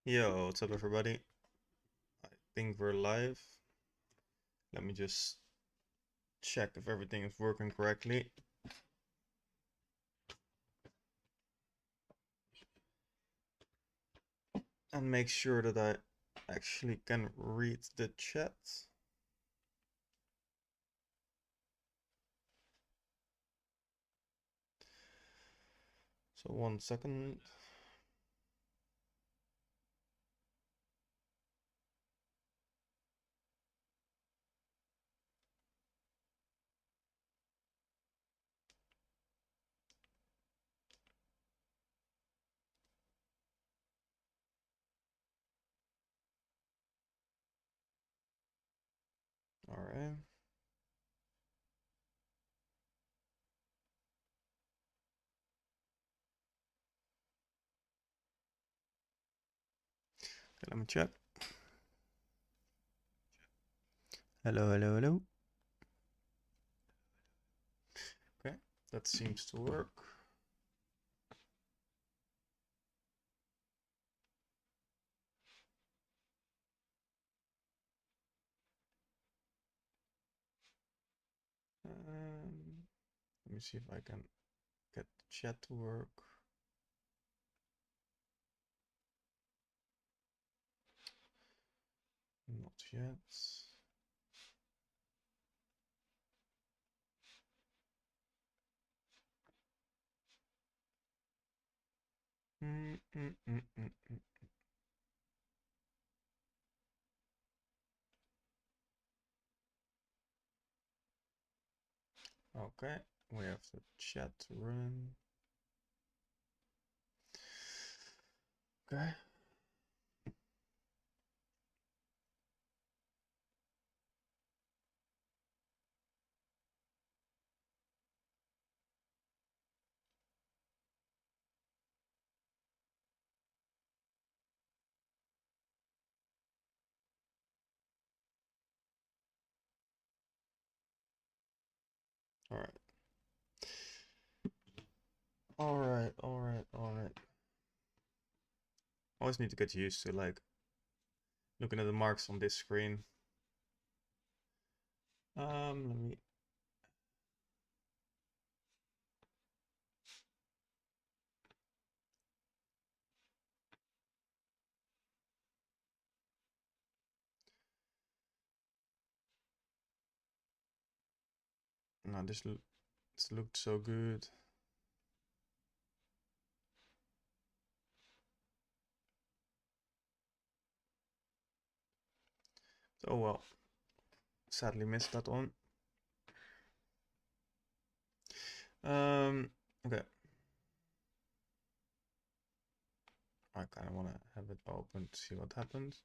Yo, what's up, everybody? I think we're live. Let me just check if everything is working correctly. And make sure that I actually can read the chat. So 1 second. All right. Okay, let me check. Hello, hello, hello. Okay, that seems to work. Let me see if I can get the chat to work. Not yet. Mm, mm, mm, mm, mm. Okay, we have the chat running. Okay. All right. All right. Always need to get used to like looking at the marks on this screen. Let me. No, this looked so good. Oh well, sadly missed that one. Okay. I kind of want to have it open to see what happens.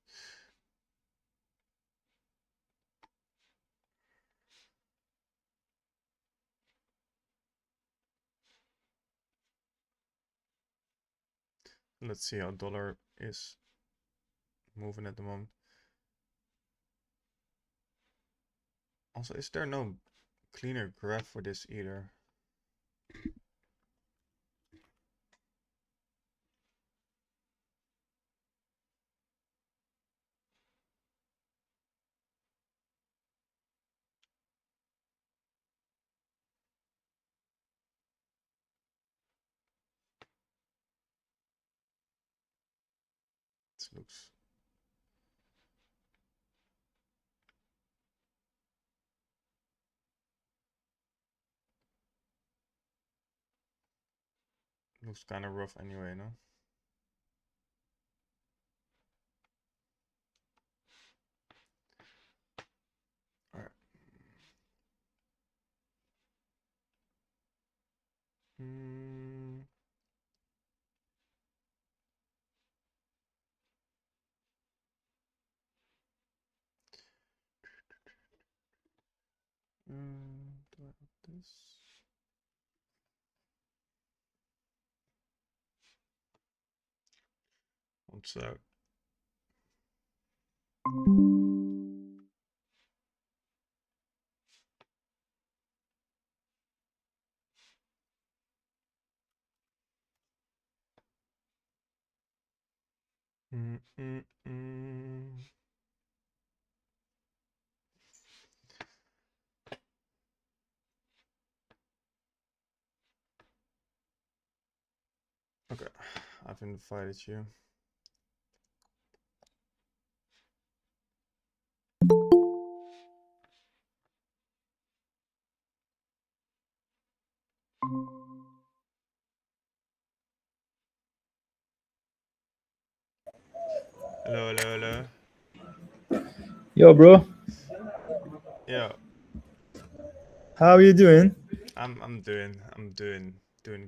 Let's see how dollar is moving at the moment. Also, is there no cleaner graph for this either? It looks kind of rough anyway, no? All right. Hmm. Do I have this? One sec. Mm, mm, mm. Okay, I've invited you. Hello, hello, hello. Yo, bro, Yeah, how are you doing? I'm doing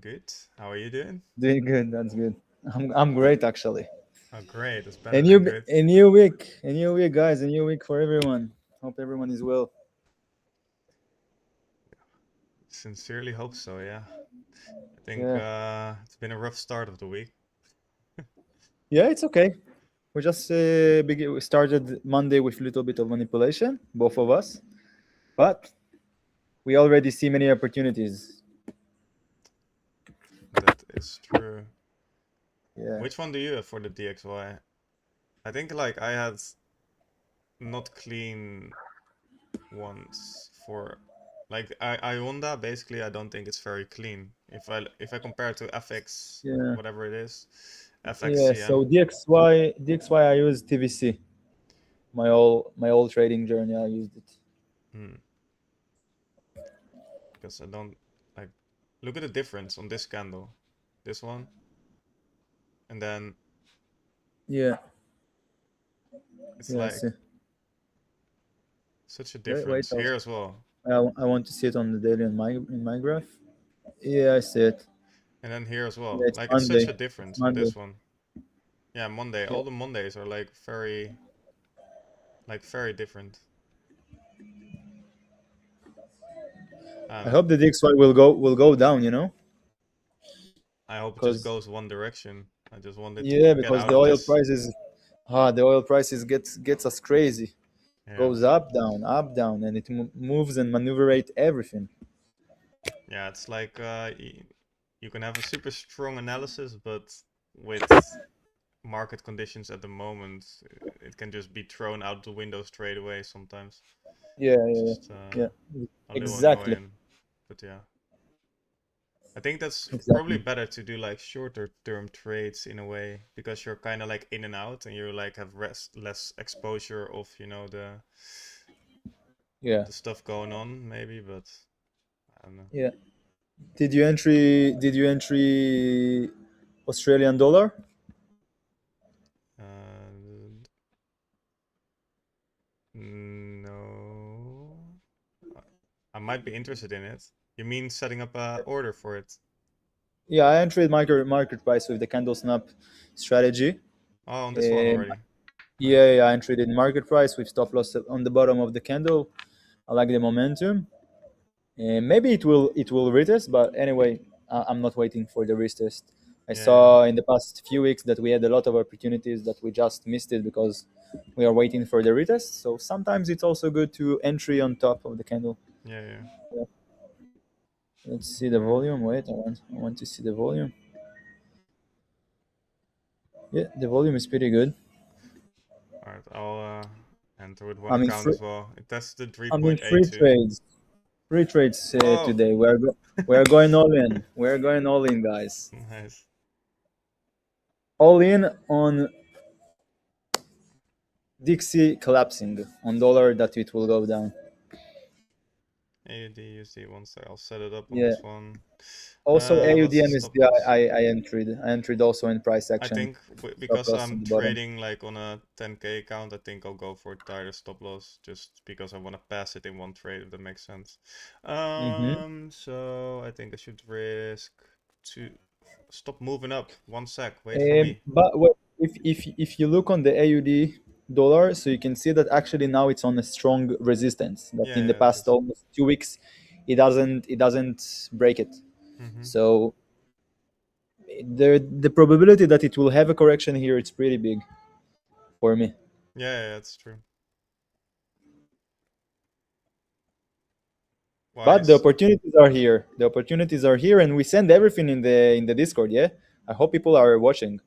good. How are you doing? Doing good. That's good. I'm great actually. Oh, great. That's A better new than good. a new week, a new week, guys. A new week for everyone. Hope everyone is well. Sincerely hope so. Yeah. I think Yeah, it's been a rough start of the week. yeah, it's okay. We started Monday with a little bit of manipulation, both of us, but we already see many opportunities. That is true. Yeah, Which one do you have for the DXY? I think like I had not clean ones for like I Honda basically I don't think it's very clean. If I compare it to FX yeah, whatever it is, yeah. So FXCM. DXY, I use TVC. My old trading journey, I used it. Hmm. Because I don't like look at the difference on this candle. This one and then Yeah, it's yeah. I like see. such a Wait. difference here as well. I want to see it on the daily in my graph. Yeah, I see it. And then here as well. Yeah, it's Like it's such a Monday. It's difference on Monday. this one. Yeah, Monday. Yeah. All the Mondays are like very different. I don't I know. hope the DXY will go down. I hope it just Because goes one direction. I just wanted to yeah, get because out the of oil this. prices, the oil prices gets us crazy. Yeah. Goes up, down, and it moves and maneuverate everything. Yeah, it's like you can have a super strong analysis, but with market conditions at the moment, it can just be thrown out the window straight away sometimes. Yeah, yeah, yeah, Just yeah. a little Exactly, annoying. But yeah. I think that's probably exactly. better to do like shorter term trades in a way because you're kind of like in and out and you like have less exposure of, Yeah, the stuff going on maybe, but I don't know. yeah. Did you entry Australian dollar? Uh, no. I I might be interested in it. You mean setting up a order for it? Yeah, I entered market price with the candle snap strategy. Oh, on this one Um, already. Nice. yeah, I entered in market price with stop loss on the bottom of the candle. I like the momentum. And maybe it will retest, but anyway, I'm not waiting for the retest. I Yeah, yeah, saw in the past few weeks that we had a lot of opportunities that we just missed it because we are waiting for the retest. So sometimes it's also good to entry on top of the candle. yeah, yeah. Yeah. Let's see the Okay. volume. Wait, I want to see the volume. Yeah, the volume is pretty good. All right. I'll enter with one I mean, account free, as well. It tested I mean free 3.82. trades. Free trades Oh, today. We are going all in. We are going all in, guys. nice. All in on Dixie collapsing on dollar that it will go down. AUD, USD, one sec. I'll set it up on Yeah. this one. Also What's the AUD stop MSD loss? I entered. I entered also in price I action. think Stop because loss I'm on the bottom. trading like on a 10K account, I think I'll go for tighter stop loss just because I want to pass it in one trade, if that makes sense. Mm-hmm. So I think I should risk to stop moving up. One sec, wait for me. But if you look on the AUD dollar, so you can see that actually now it's on a strong resistance. That Yeah, in the yeah, it past is. almost 2 weeks, it doesn't break it. Mm-hmm. So the probability that it will have a correction here it's pretty big for me. Yeah, yeah, that's true. Why But the is opportunities are here. The opportunities are here, and we send everything in the Discord. Yeah, I hope people are watching.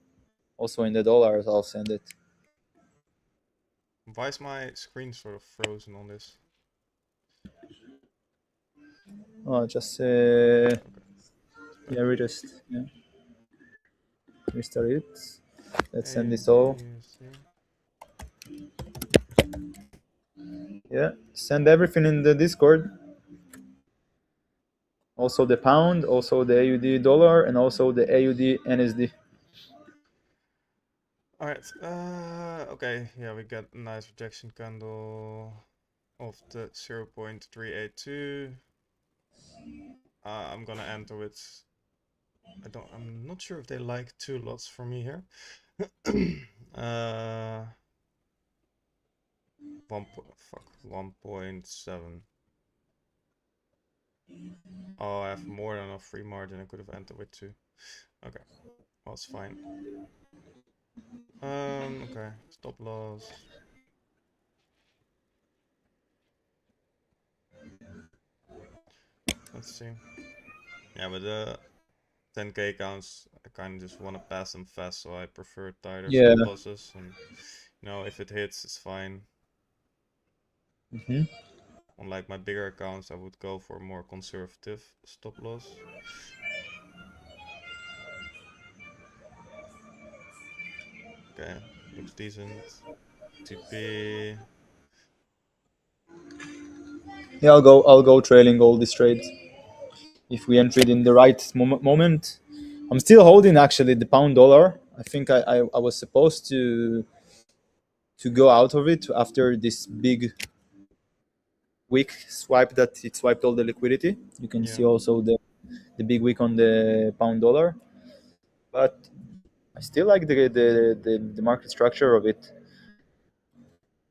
Also in the dollars, I'll send it. Why is my screen sort of frozen on this? Oh, just Okay. yeah, restart it. Let's send this all. AUDUSD. Yeah, send everything in the Discord. Also the pound, also the AUD dollar, and also the AUD NSD. All right. Okay. Yeah, we got a nice rejection candle of the 0.382. I'm gonna enter with. I'm not sure if they like 2 lots for me here. 1.7. Oh, I have more than enough free margin. I could have entered with 2. Okay, well, it's fine. Okay, stop loss. Let's see. Yeah, but the 10k counts, I kind of just want to pass them fast, so I prefer tighter Yeah. stop losses. And if it hits, it's fine. Mm-hmm. Unlike my bigger accounts, I would go for a more conservative stop loss. Okay, looks decent. TP. Yeah, I'll go trailing all these trades. If we entered in the right moment, I'm still holding actually the pound dollar. I think I was supposed to go out of it after this big wick swipe that it swiped all the liquidity. You can Yeah, see also the big wick on the pound dollar, but I still like the market structure of it.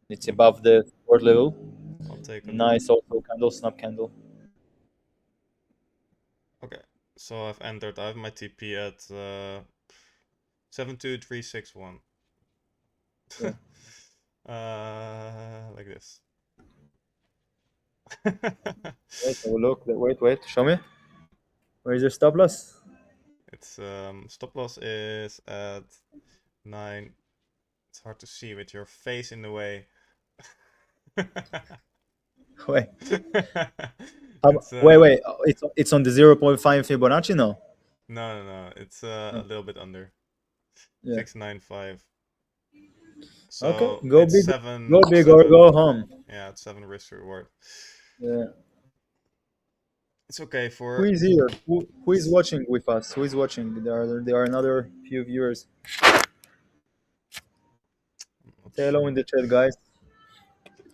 It's above the support level. I'll take a look. Nice also candle, snap candle. Okay, so I've entered. I have my TP at 72361. Yeah. Like this. Wait, have a look. Wait. Show me. Where is your stop loss? It's stop loss is at 9. It's hard to see with your face in the way. Wait. It's Wait. It's on the 0.5 Fibonacci now. no. It's a little bit under Yeah. 695. Okay. So Go it's big. Go big or seven. go home. Yeah, it's 7 risk reward. Yeah. It's okay Who for. is here? Who is watching with us? Who is watching? There are another few viewers. Not Say hello in sure. the chat, guys.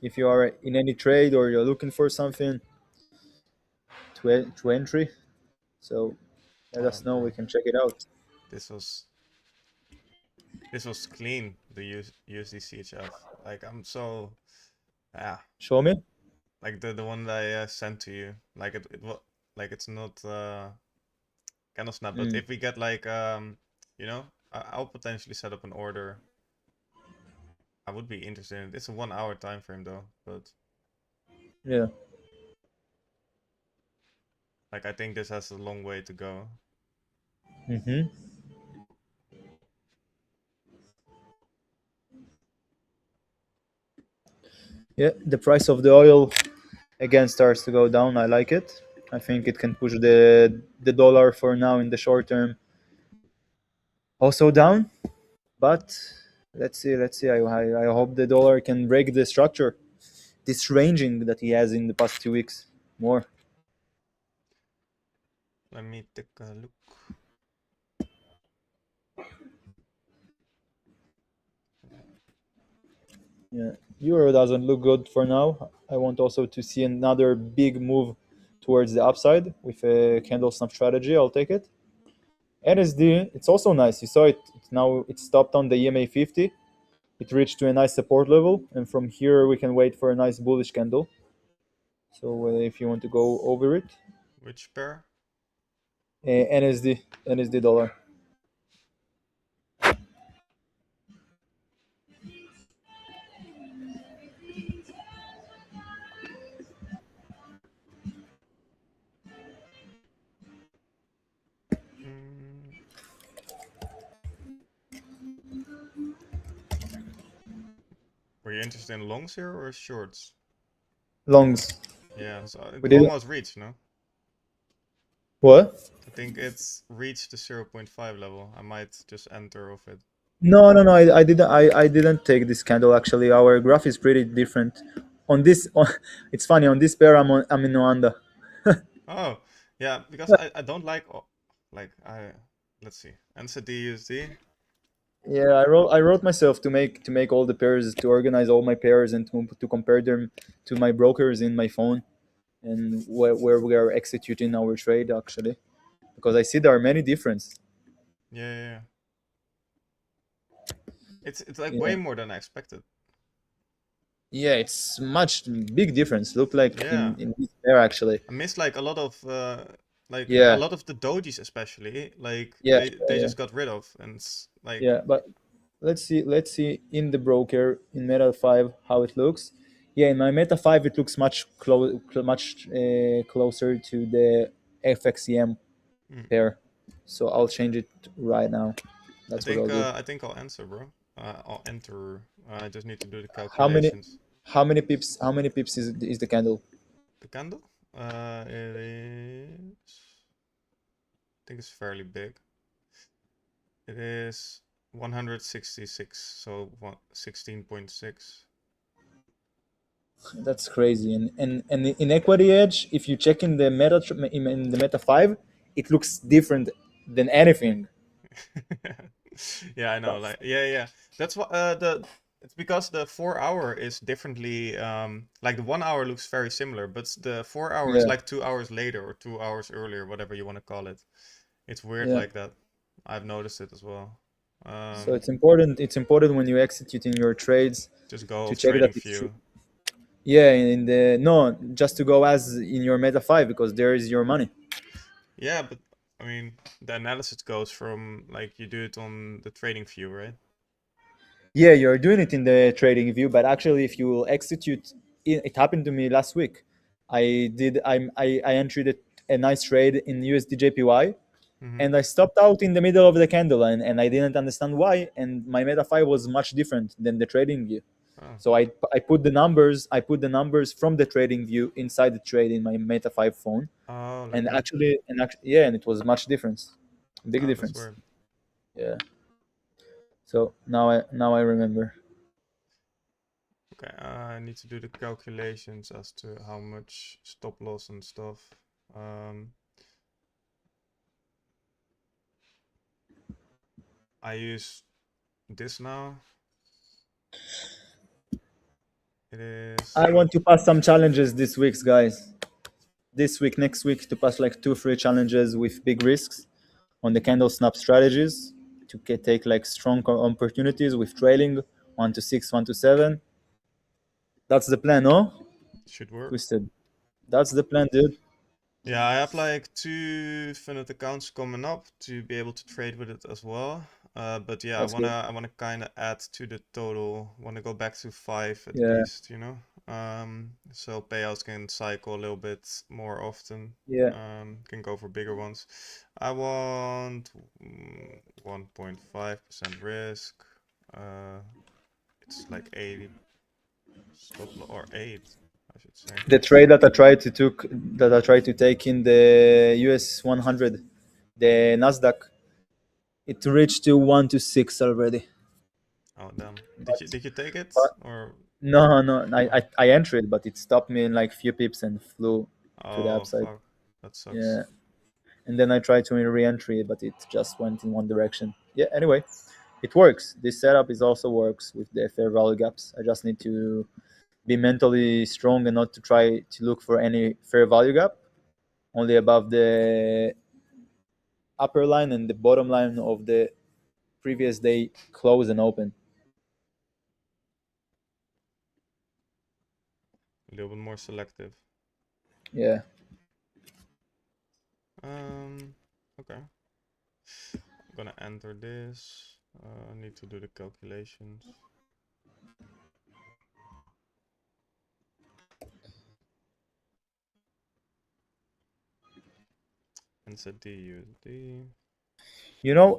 If you are in any trade or you're looking for something to entry, so let us know. We Bro, can check it out. this was this was clean. The USD CHF. Like I'm so yeah. Show me. Like the one that I sent to you. Like it was like it's not candle snap. But Mm, if we get like I'll potentially set up an order. I would be interested in it. It's a 1 hour time frame though, but yeah. like I think this has a long way to go. Mm-hmm. Yeah. The price of the oil again starts to go down. I like it. I think it can push the dollar for now in the short term also down. But let's see. I hope the dollar can break the structure, this ranging that he has in the past 2 weeks more. Let me take a look. Yeah, euro doesn't look good for now. I want also to see another big move towards the upside with a candle snap strategy. I'll take it. NSD, it's also nice. You saw it. Now it stopped on the EMA 50. It reached to a nice support level, and from here we can wait for a nice bullish candle. So if you want to go over it, Which pair? NSD dollar. Mm, Were you interested in longs here or shorts? Longs. Yeah, so it We didn't. almost reached, no? What? I think it's reached the zero point 0.5 level. I might just enter off it. No, no, no. I didn't. I didn't take this candle. Actually, our graph is pretty different. On this, it's funny. On this pair, I'm in Rwanda. Oh, yeah, because I don't like, like, let's see, NZD. Yeah, I wrote myself to make all the pairs, to organize all my pairs, and to compare them to my brokers in my phone, and where we are executing our trade actually, because I see there are many differences. Yeah, yeah, yeah. It's like way Yeah, more than I expected. yeah, it's much big difference. Look like Yeah, in this pair actually. I missed like a lot of a Yeah, lot of the dojis especially. Like yeah, they yeah, just got rid of, and it's like yeah. But let's see in the broker in Meta 5 how it looks. Yeah, in my Meta 5 it looks much closer to the FXEM mm, pair. So I'll change it right now. That's what I'll do. I think I'll answer, bro. I'll enter. I just need to do the How many calculations. how many pips is the candle? The candle? It is. I think it's fairly big. It is 166, so 16.6. That's crazy. And in equity edge, if you check in the in the Meta 5, it looks different than anything. Yeah, I know. But Like, yeah, yeah. That's what the. It's because the 4 hour is differently. Like the 1 hour looks very similar, but the 4 hour is yeah, like 2 hours later or 2 hours earlier, whatever you want to call it. It's weird yeah. like that. I've noticed it as well. So Um, it's important when you execute in your trades just go to off check that trading it's true. view. Yeah, in the no, just to go as in your Meta 5 because there is your money. Yeah, but I mean, the analysis goes from like you do it on the trading view, right? Yeah, you're doing it in the trading view, but actually, if you will execute, it happened to me last week. I entered a nice trade in USD JPY, Mm-hmm. and I stopped out in the middle of the candle, and I didn't understand why. And my Meta 5 was much different than the trading view. Oh, So I put the numbers from the trading view inside the trade in my Meta 5 phone, oh, like and that. yeah, and it was much difference, big Oh, that's difference. weird. Yeah. So now I remember. Okay, I need to do the calculations as to how much stop loss and stuff. Um, I use this now. It is. I want to pass some challenges this week, guys. This week, next week, to pass like 2 3 challenges with big risks on the candle snap strategies to take like strong opportunities with trailing 1 to 6, 1 to 7. That's the plan, no? Should work. Twisted. That's the plan, dude. Yeah, I have like two funded accounts coming up to be able to trade with it as well. But yeah, That's good. I wanna kind of add to the total. Want to go back to five at Yeah, least, you know. So payouts can cycle a little bit more often. yeah. Can go for bigger ones. I want 1.5% risk. Uh, it's like 80 or 8, I should say. The trade that I tried to take in the US 100, the Nasdaq, it reached to 1 to 6 already. Oh damn! But, Did you take it but or? no, no, Oh, I entered, but it stopped me in like few pips and flew to the oh upside. fuck, that sucks. Yeah, and then I tried to re-entry, but it just went in one direction. Yeah. Anyway, it works. This setup is also works with the fair value gaps. I just need to be mentally strong and not to try to look for any fair value gap, only above the upper line and the bottom line of the previous day close and open. A little bit more selective. Yeah. Um, okay. I'm gonna enter this. I need to do the calculations. NZD USD.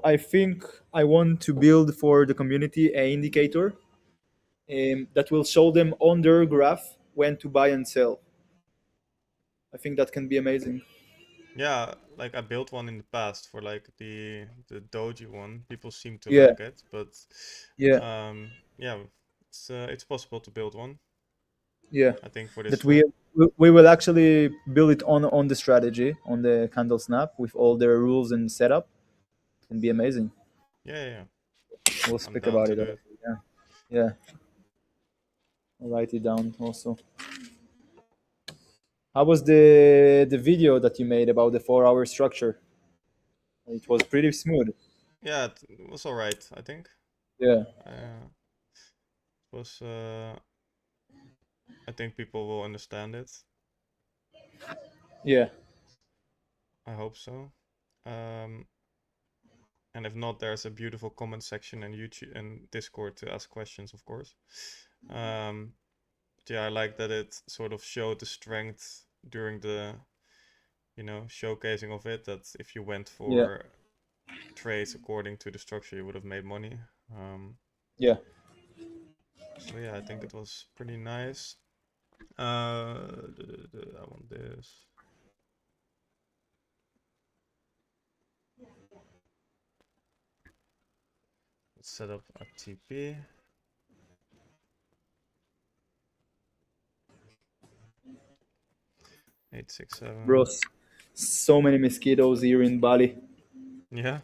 I think I want to build for the community a indicator, that will show them on their graph when to buy and sell. I think that can be amazing. Yeah, like I built one in the past for like the doji one. People seem to Yeah, like it, but yeah, yeah, it's possible to build one. yeah. I think for this That strat. we will actually build it on the strategy on the candle snap with all their rules and setup. It can be amazing. Yeah, yeah, yeah. We'll I'm speak down about to it do also. it. Yeah, yeah. I'll write it down also. How was the video that you made about the 4 hour structure? It was pretty smooth. Yeah, it was all right, I think. Yeah, It was. I think people will understand it. yeah, I hope so. Um, and if not, there's a beautiful comment section in YouTube and Discord to ask questions, of course. Um, but yeah, I like that it sort of showed the strength during the, showcasing of it. That if you went yeah, for trades according to the structure, you would have made money. Um, yeah. so yeah, I think it was pretty nice. I want this. Let's set up a TP. 867. Bros, so many mosquitoes here in Bali. Yeah.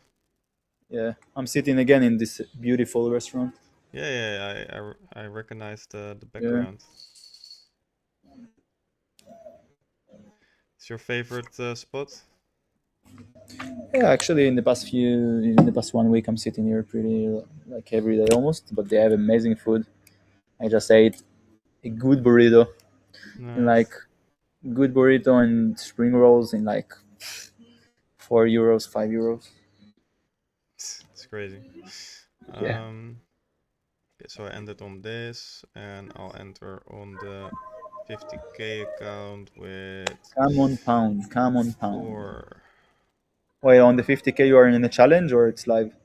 Yeah, I'm sitting again in this beautiful restaurant. Yeah, yeah, I recognize the Yeah, background. It's your favorite spot? yeah. Actually, in the past 1 week, I'm sitting here pretty like every day almost. But they have amazing food. I just ate a good burrito in like Nice. good burrito and spring rolls in like €4, €5. It's crazy. Yeah, Okay, so I ended on this, and I'll enter on the 50K account with come on pound, come on pound. 4. Wait, on the 50K you are in a challenge or it's live?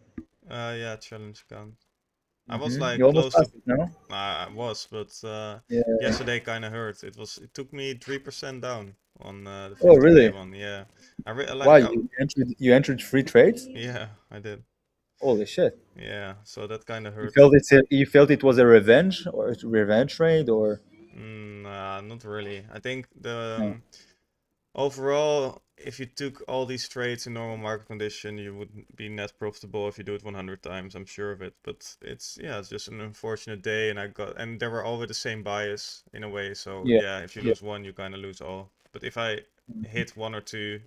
Yeah, challenge account. I was You like almost close to. passed it, no? I was, but Yeah. yesterday kind of hurt. It took me 3% down on the Oh, 50K really? one. Yeah, Why you entered free trades? yeah, I did. Holy shit! Yeah, so that kind of You hurt. felt you felt it was a revenge or a revenge trade or Not really. I think the no? overall, if you took all these trades in normal market condition, you would be net profitable if you do it 100 times. I'm sure of it. But it's just an unfortunate day, and they were all with the same bias in a way. So Yeah, yeah, if you yeah. lose one, you kind of lose all. But if I hit one or two,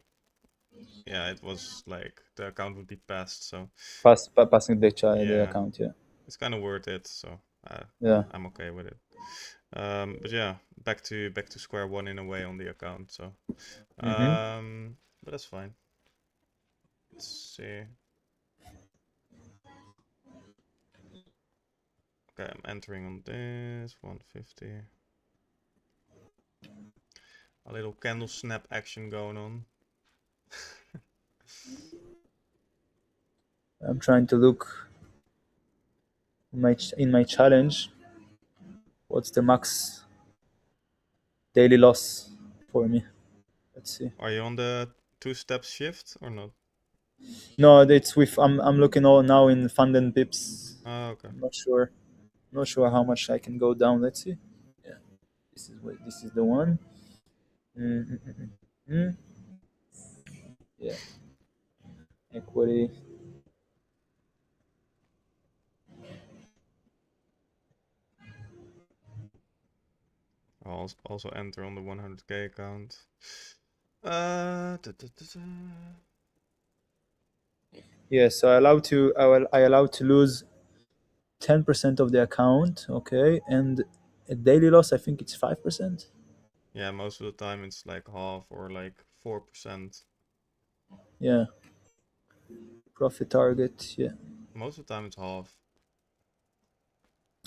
yeah, it was like the account would be passed. So Passing the yeah, account. Yeah, it's kind of worth it. So uh, yeah. I'm okay with it. But yeah, back to square one in a way on the account. So Mm-hmm. but that's fine. Let's see. Okay, I'm entering on this 150. A little candle snap action going on. I'm trying to look in my challenge. What's the max daily loss for me? Let's see. Are you on the two-step shift or not? No, it's with I'm looking all now in fund and pips. Oh, okay. I'm not sure. Not sure how much I can go down. Let's see. Yeah, this is the one. Mm. Yeah, equity. I'll also enter on the 100K account. Da, da, da, da. Yeah, so I allowed to lose 10% of the account. Okay, and a daily loss. I think it's 5%. Yeah, most of the time it's like half or like 4%. Yeah, profit target. Yeah, Most of the time it's half.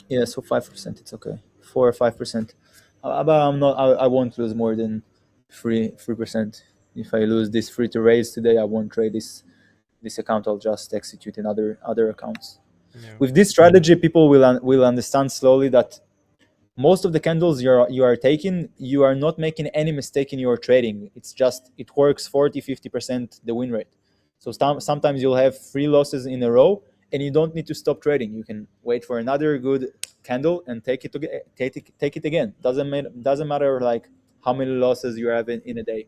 yeah. So 5%. It's okay. 4 or 5%. But I'm not. I won't lose more than 3%. If I lose this free to raise today, I won't trade this account. I'll just execute in other accounts. Yeah. With this strategy, people will understand slowly that most of the candles you are taking, you are not making any mistake in your trading. It's just it works 40-50% the win rate. So sometimes you'll have three losses in a row, and you don't need to stop trading. You can wait for another good candle and take it again. Doesn't matter like how many losses you have in a day.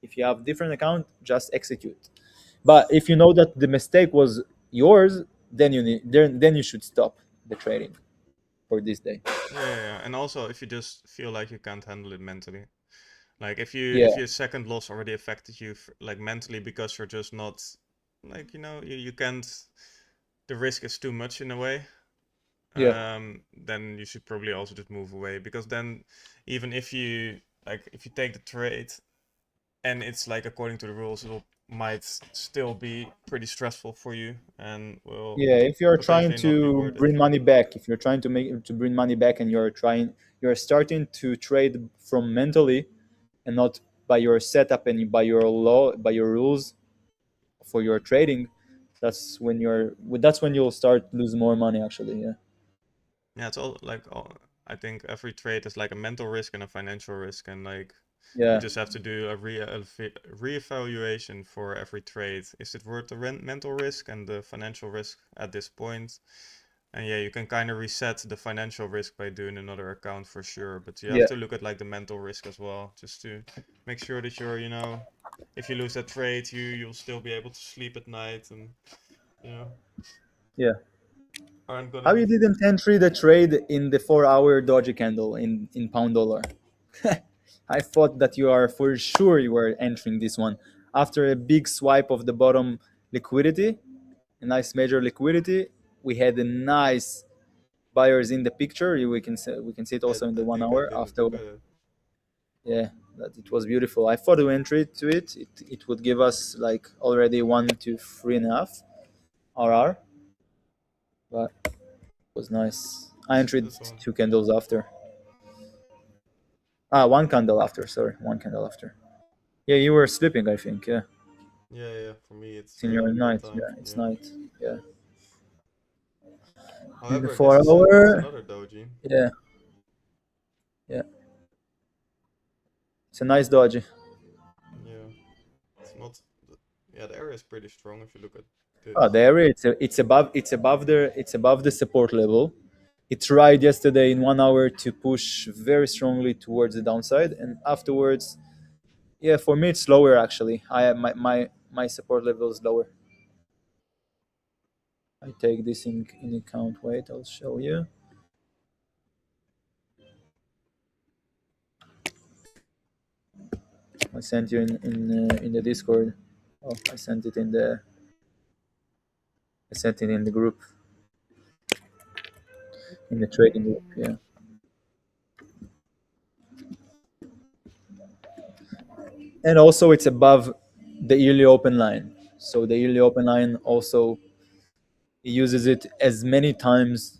If you have different account, just execute. But if you know that the mistake was yours, then you should stop the trading for this day. Yeah, yeah, yeah. And also if you just feel like you can't handle it mentally. Like Yeah, if your second loss already affected you like mentally because you're just not like you can't, the risk is too much in a way. yeah, Then you should probably also just move away, because then even if you like if you take the trade and it's like according to the rules, it will might still be pretty stressful for you and will yeah. If you're trying potentially not be to worth it. bring money back, if you're trying to bring money back, and you're starting to trade from mentally and not by your setup and by your rules for your trading, that's when you'll start lose more money. Actually, yeah, Yeah, it's all like I think every trade is like a mental risk and a financial risk, and like you yeah, just have to do a reevaluation for every trade. Is it worth the mental risk and the financial risk at this point? And yeah, you can kind of reset the financial risk by doing another account for sure, but you have yeah, to look at like the mental risk as well, just to make sure that you're, if you lose that trade, you'll still be able to sleep at night and you know yeah. aren't gonna How you be. didn't entry the trade in the 4 hour doji candle in pound dollar? I thought that you are for sure you were entering this one after a big swipe of the bottom liquidity, a nice major liquidity. We had a nice buyers in the picture. We can see it Yeah, also in the I one think I hour didn't after. look at it. Yeah, that it was beautiful. I thought we entry to it would give us like already 1 to 3.5 RR, but it was nice. I entered This one. 2 candles after. 1 candle after. Sorry, 1 candle after. Yeah, you were sleeping, I think. Yeah, Yeah, yeah. For me, it's in it's your night. bedtime. Yeah, it's Yeah. night. Yeah, in the However, this four is it's hour. another doji. Yeah, yeah, it's a nice dodge. Yeah, it's not. Yeah, the area is pretty strong if you look at Oh, this. the area it's above the support level. It tried yesterday in 1 hour to push very strongly towards the downside, and afterwards, yeah, for me it's lower actually. My support level is lower. I take this in account. Wait, I'll show you. I sent you in the Discord. Oh, I sent it in the group, in the trading group. Yeah, and also it's above the yearly open line. So the yearly open line also uses it as many times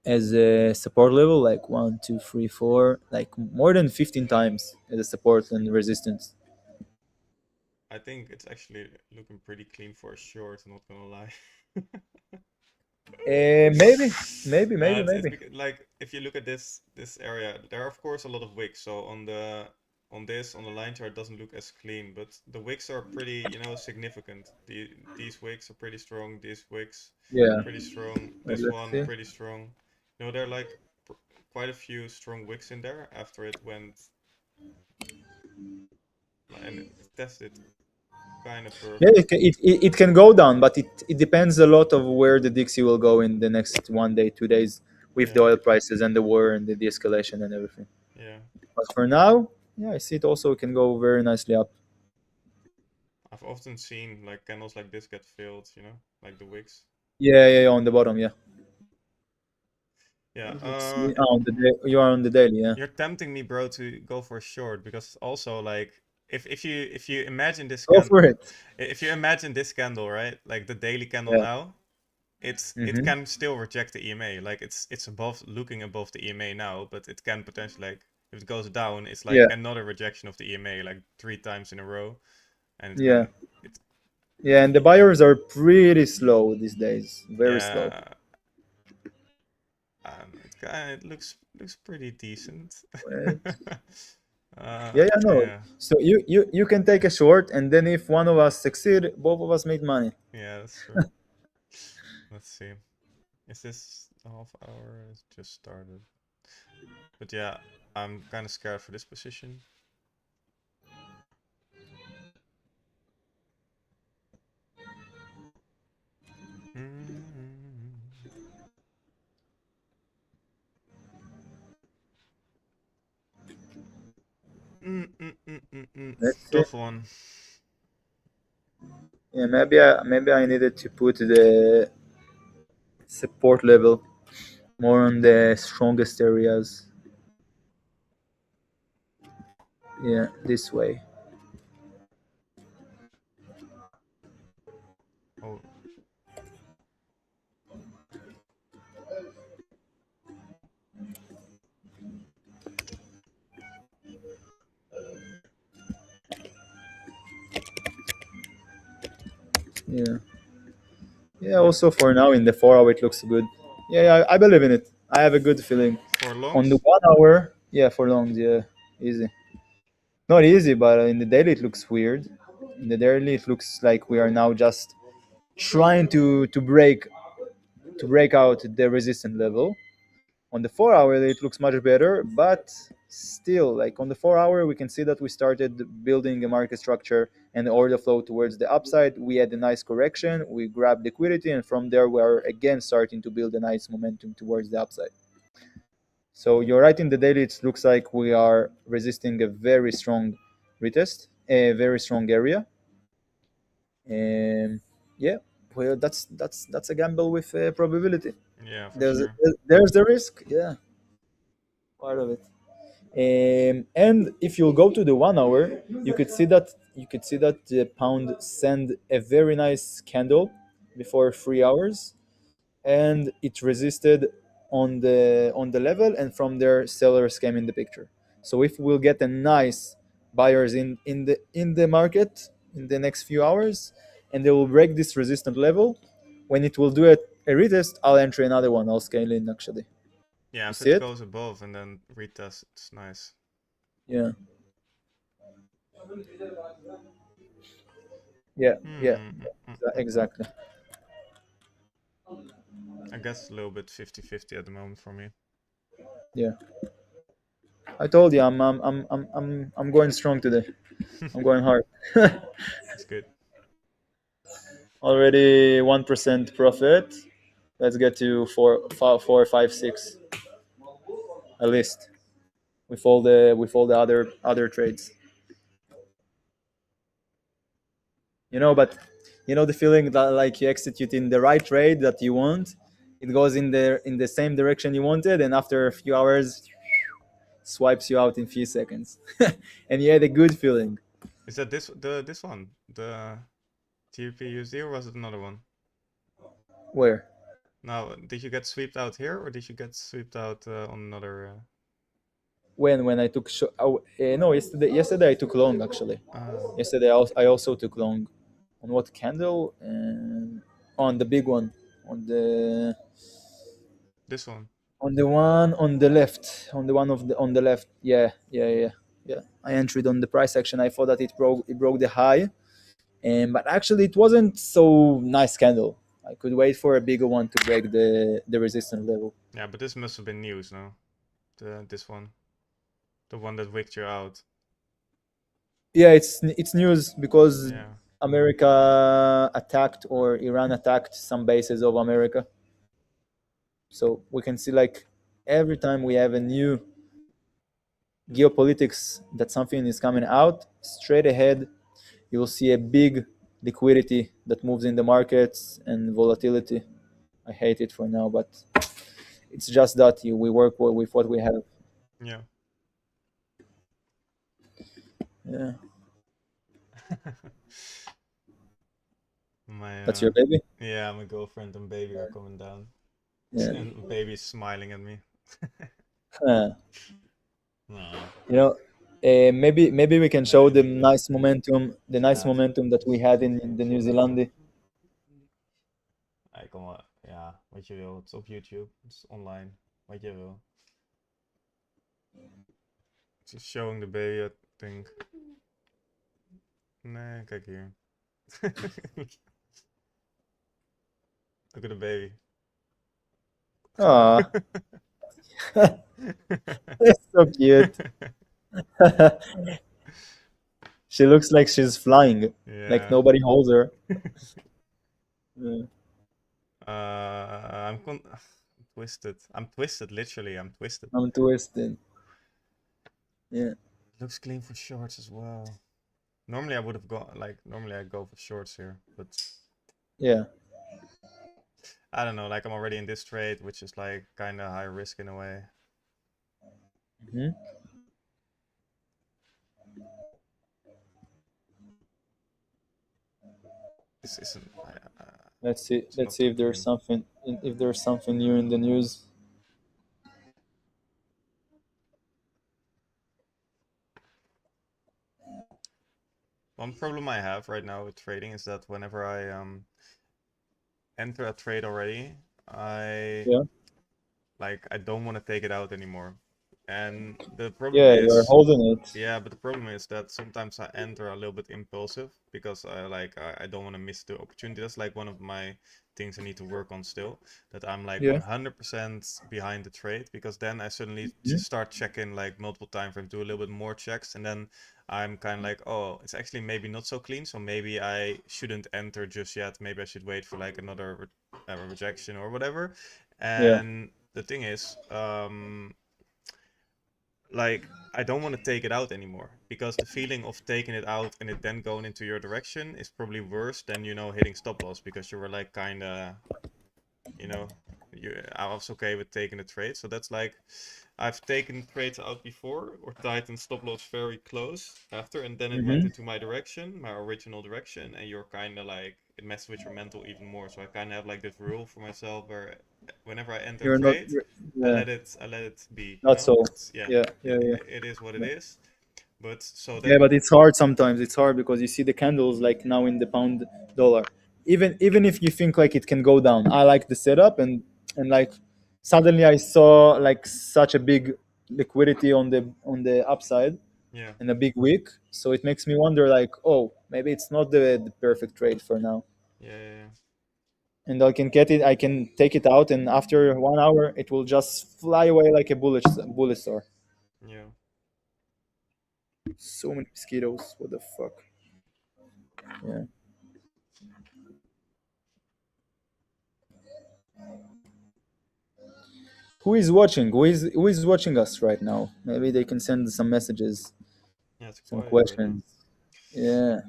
as a support level, like one, two, three, four, like more than 15 times as a support and resistance. I think it's actually looking pretty clean for a short. I'm not gonna lie. Maybe, maybe, No, maybe, it's maybe. because like if you look at this area, there are of course a lot of wicks. So on the line chart it doesn't look as clean, but the wicks are pretty significant. These wicks are pretty strong. These wicks Yeah. pretty strong. Wait, This let's one see. pretty strong. There are like quite a few strong wicks in there after it went and it tested kind of Yeah, perfect. it can go down, but it depends a lot of where the Dixie will go in the next 1 day, 2 days, with the Yeah, oil prices and the war and the de-escalation and everything. yeah. But for now, yeah, I see it also can go very nicely up. I've often seen like candles like this get filled, like the wicks. Yeah, yeah, yeah, on the bottom, yeah. Yeah. Let's see. On the day, you are on the daily, yeah. You're tempting me, bro, to go for a short, because also like if you imagine this Go for it. if you imagine this candle, right? Like the daily candle Yeah. now, it Mm-hmm. can still reject the EMA. Like it's above, looking above the EMA now, but it can potentially, like, if it goes down, it's like Yeah, another rejection of the EMA like 3 times in a row, and yeah, it yeah. And the buyers are pretty slow these days. Very slow. yeah. it looks pretty decent. Wait. Yeah, yeah, no. Yeah, So you can take a short, and then if one of us succeed, both of us made money. yeah, that's true. Let's see. Is this half hour? It's just started. But yeah, I'm kind of scared for this position. Mm. Let's see. Tough one. Yeah, maybe I needed to put the support level more on the strongest areas. Yeah, this way. Oh, Yeah. Yeah, also for now in the 4 hour it looks good. Yeah, yeah, I believe in it. I have a good feeling. for On the longs? 1 hour, yeah, for long, yeah, easy. Not easy, but in the daily it looks weird. In the daily it looks like we are now just trying to break out the resistance level. On the 4 hour it looks much better, but still, like on the 4 hour we can see that we started building a market structure and the order flow towards the upside. We had a nice correction, we grabbed liquidity, and from there we are again starting to build a nice momentum towards the upside. So you're right, in the daily it looks like we are resisting a very strong retest, a very strong area. And yeah, well, that's a gamble with probability. Yeah, for there's sure. there's the risk, yeah, part of it. And if you go to the 1 hour, you could see that the pound sent a very nice candle before 3 hours, and it resisted on the level, and from there sellers came in the picture. So if we'll get a nice buyers in the market in the next few hours, and they will break this resistant level, when it will do a retest, I'll enter another one. I'll scale in actually. Yeah, You if see it it? goes above and then retest, it's nice. Yeah. Yeah, yeah, Hmm. exactly. I guess a little bit 50-50 at the moment for me. Yeah, I told you I'm going strong today. I'm going hard. It's good. Already 1% profit. Let's get to 4, 5, 6 at least with all the other trades. But the feeling that like you execute in the right trade that you want, it goes in the same direction you wanted, and after a few hours swipes you out in few seconds, and you had a good feeling. Is that this one? The TRP or was it another one? Where? Now, did you get swept out here or did you get swept out on another? When I took no, yesterday I took long actually. Ah, Yesterday I also took long. On what candle? On the big one, on the this one. on the one on the left, on the one of the on the left. Yeah, yeah, yeah, yeah. I entered on the price action. I thought that it broke the high, and but actually it wasn't so nice candle. I could wait for a bigger one to break the resistance level. Yeah, but this must have been news, no? This one, the one that wicked you out. Yeah, it's news because Yeah, America attacked, or Iran attacked some bases of America. So we can see, like, every time we have a new geopolitics that something is coming out straight ahead, you will see a big liquidity that moves in the markets and volatility. I hate it for now, but it's just that we work with what we have. yeah. Yeah, My that's your baby. yeah, my girlfriend and baby are coming down, Yeah. and baby's smiling at me. Uh, No, maybe we can show nee, the lieve. nice momentum, Ja, het that we had in the is New goed zo. Zealand. Ja, ik kom wel, ja, wat je wil. Het is op YouTube, het is online. Wat je wil. Just showing the baby, I think. Nee, kijk hier. Look at the baby. Ah, that's so cute. She looks like she's flying, like Yeah. nobody holds her. Yeah. I'm twisted. I'm twisted, literally. I'm twisted. I'm twisted. Yeah. Looks clean for shorts as well. Normally I would have gone like normally I go for shorts here, but Yeah. I don't know. Like I'm already in this trade, which is like kind of high risk in a way. Hmm. This isn't. Let's see. It's Let's not see too if there's clean. something. If there's something new in the news. One problem I have right now with trading is that whenever I enter a trade already, I Yeah. like I don't want to take it out anymore. And the problem Yeah, you're is, holding it. yeah, but the problem is that sometimes I enter a little bit impulsive because I don't want to miss the opportunity. That's like one of my things I need to work on still. That I'm like Yeah. 100% behind the trade because then I suddenly Mhm. start checking like multiple time frames, do a little bit more checks, and then I'm kind of like, oh, it's actually maybe not so clean, so maybe I shouldn't enter just yet. Maybe I should wait for like another rejection or whatever. Yeah. And the thing is, like I don't want to take it out anymore because the feeling of taking it out and it then going into your direction is probably worse than hitting stop loss because you were like kind of you know I was okay with taking a trade. So that's like I've taken trades out before or tightened stop loss very close after, and then it went Hmm. into my direction, my original direction, and you're kind of like it messes with your mental even more. So I kind of have like this rule for myself where whenever I enter a You're not. trade, Yeah. I let it be. Not so. It's yeah, Yeah. Yeah. Yeah. it is what it Yeah. is. But so Yeah, then but it's hard sometimes. It's hard because you see the candles like now in the pound dollar. Even if you think like it can go down, I like the setup and like suddenly I saw like such a big liquidity on the upside yeah, and a big wick. So it makes me wonder like, oh, maybe it's not the perfect trade for now. yeah, And I can get it, I can take it out, and after 1 hour, it will just fly away like a bullet star. yeah, yeah. So many mosquitoes. What the fuck? Yeah. Who is watching? Who is watching us right now? Maybe they can send some messages, Yeah, it's some quiet right now. questions. Yeah.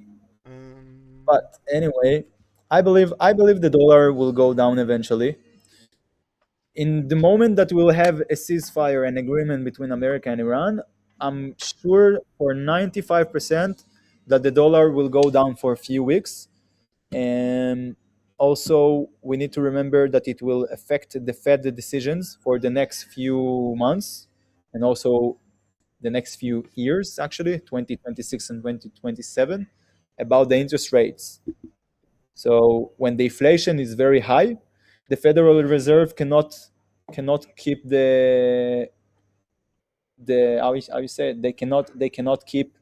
Um, But anyway, I believe the dollar will go down eventually. In the moment that we'll have a ceasefire and agreement between America and Iran, I'm sure for 95% that the dollar will go down for a few weeks. And also, we need to remember that it will affect the Fed decisions for the next few months and also the next few years, actually, 2026 and 2027, about the interest rates. So when the inflation is very high, the Federal Reserve cannot keep the how you say it? They cannot keep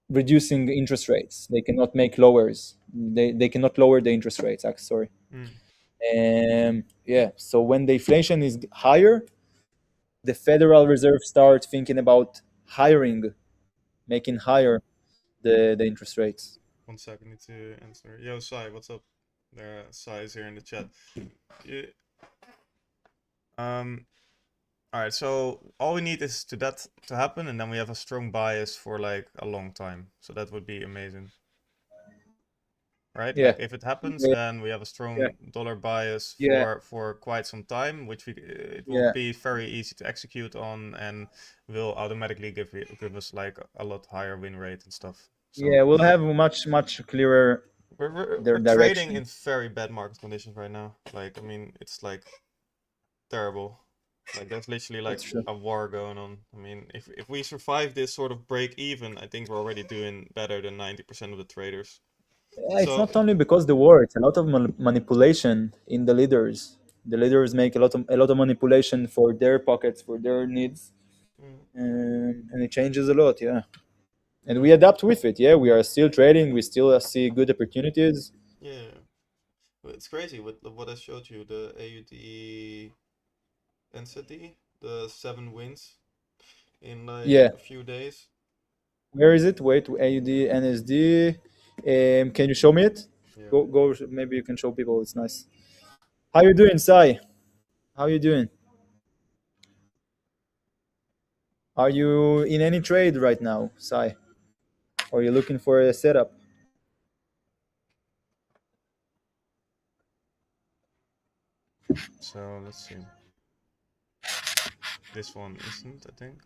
reducing interest rates. They cannot make lowers. They cannot lower the interest rates. Sorry. mm, Yeah. So when the inflation is higher, the Federal Reserve starts thinking about making higher the interest rates. one second, I need to answer. Yo, Sai, what's up? There, Sai is here in the chat. Yeah, um, all right. So all we need is that to happen, and then we have a strong bias for like a long time. So that would be amazing. Right? Yeah. Like if it happens, Yeah. then we have a Yeah. strong dollar bias Yeah. for quite some time, which it will Yeah. be very easy to execute on, and will automatically give us like a lot higher win rate and stuff. So Yeah. We'll have much clearer we're their trading direction. in very bad market conditions right now. Like I mean, it's like terrible. Like there's literally That's like true. a war going on. I mean, if we survive this sort of break even, I think we're already doing better than 90% of the traders. Yeah, it's So not only because the war; it's a lot of manipulation in the leaders. The leaders make a lot of manipulation for their pockets, for their needs, Mm, and it changes a lot. Yeah, and we adapt with it. Yeah, we are still trading. We still see good opportunities. yeah. But it's crazy with what I showed you, the AUD entity, the 7 wins in like Yeah, a few days. where is it? Wait, AUD, NSD. Can you show me it? Yeah. Go. Maybe you can show people. It's nice. How you doing, Sai? How you doing? Are you in any trade right now, Sai? Or are you looking for a setup? So let's see. This one isn't, I think.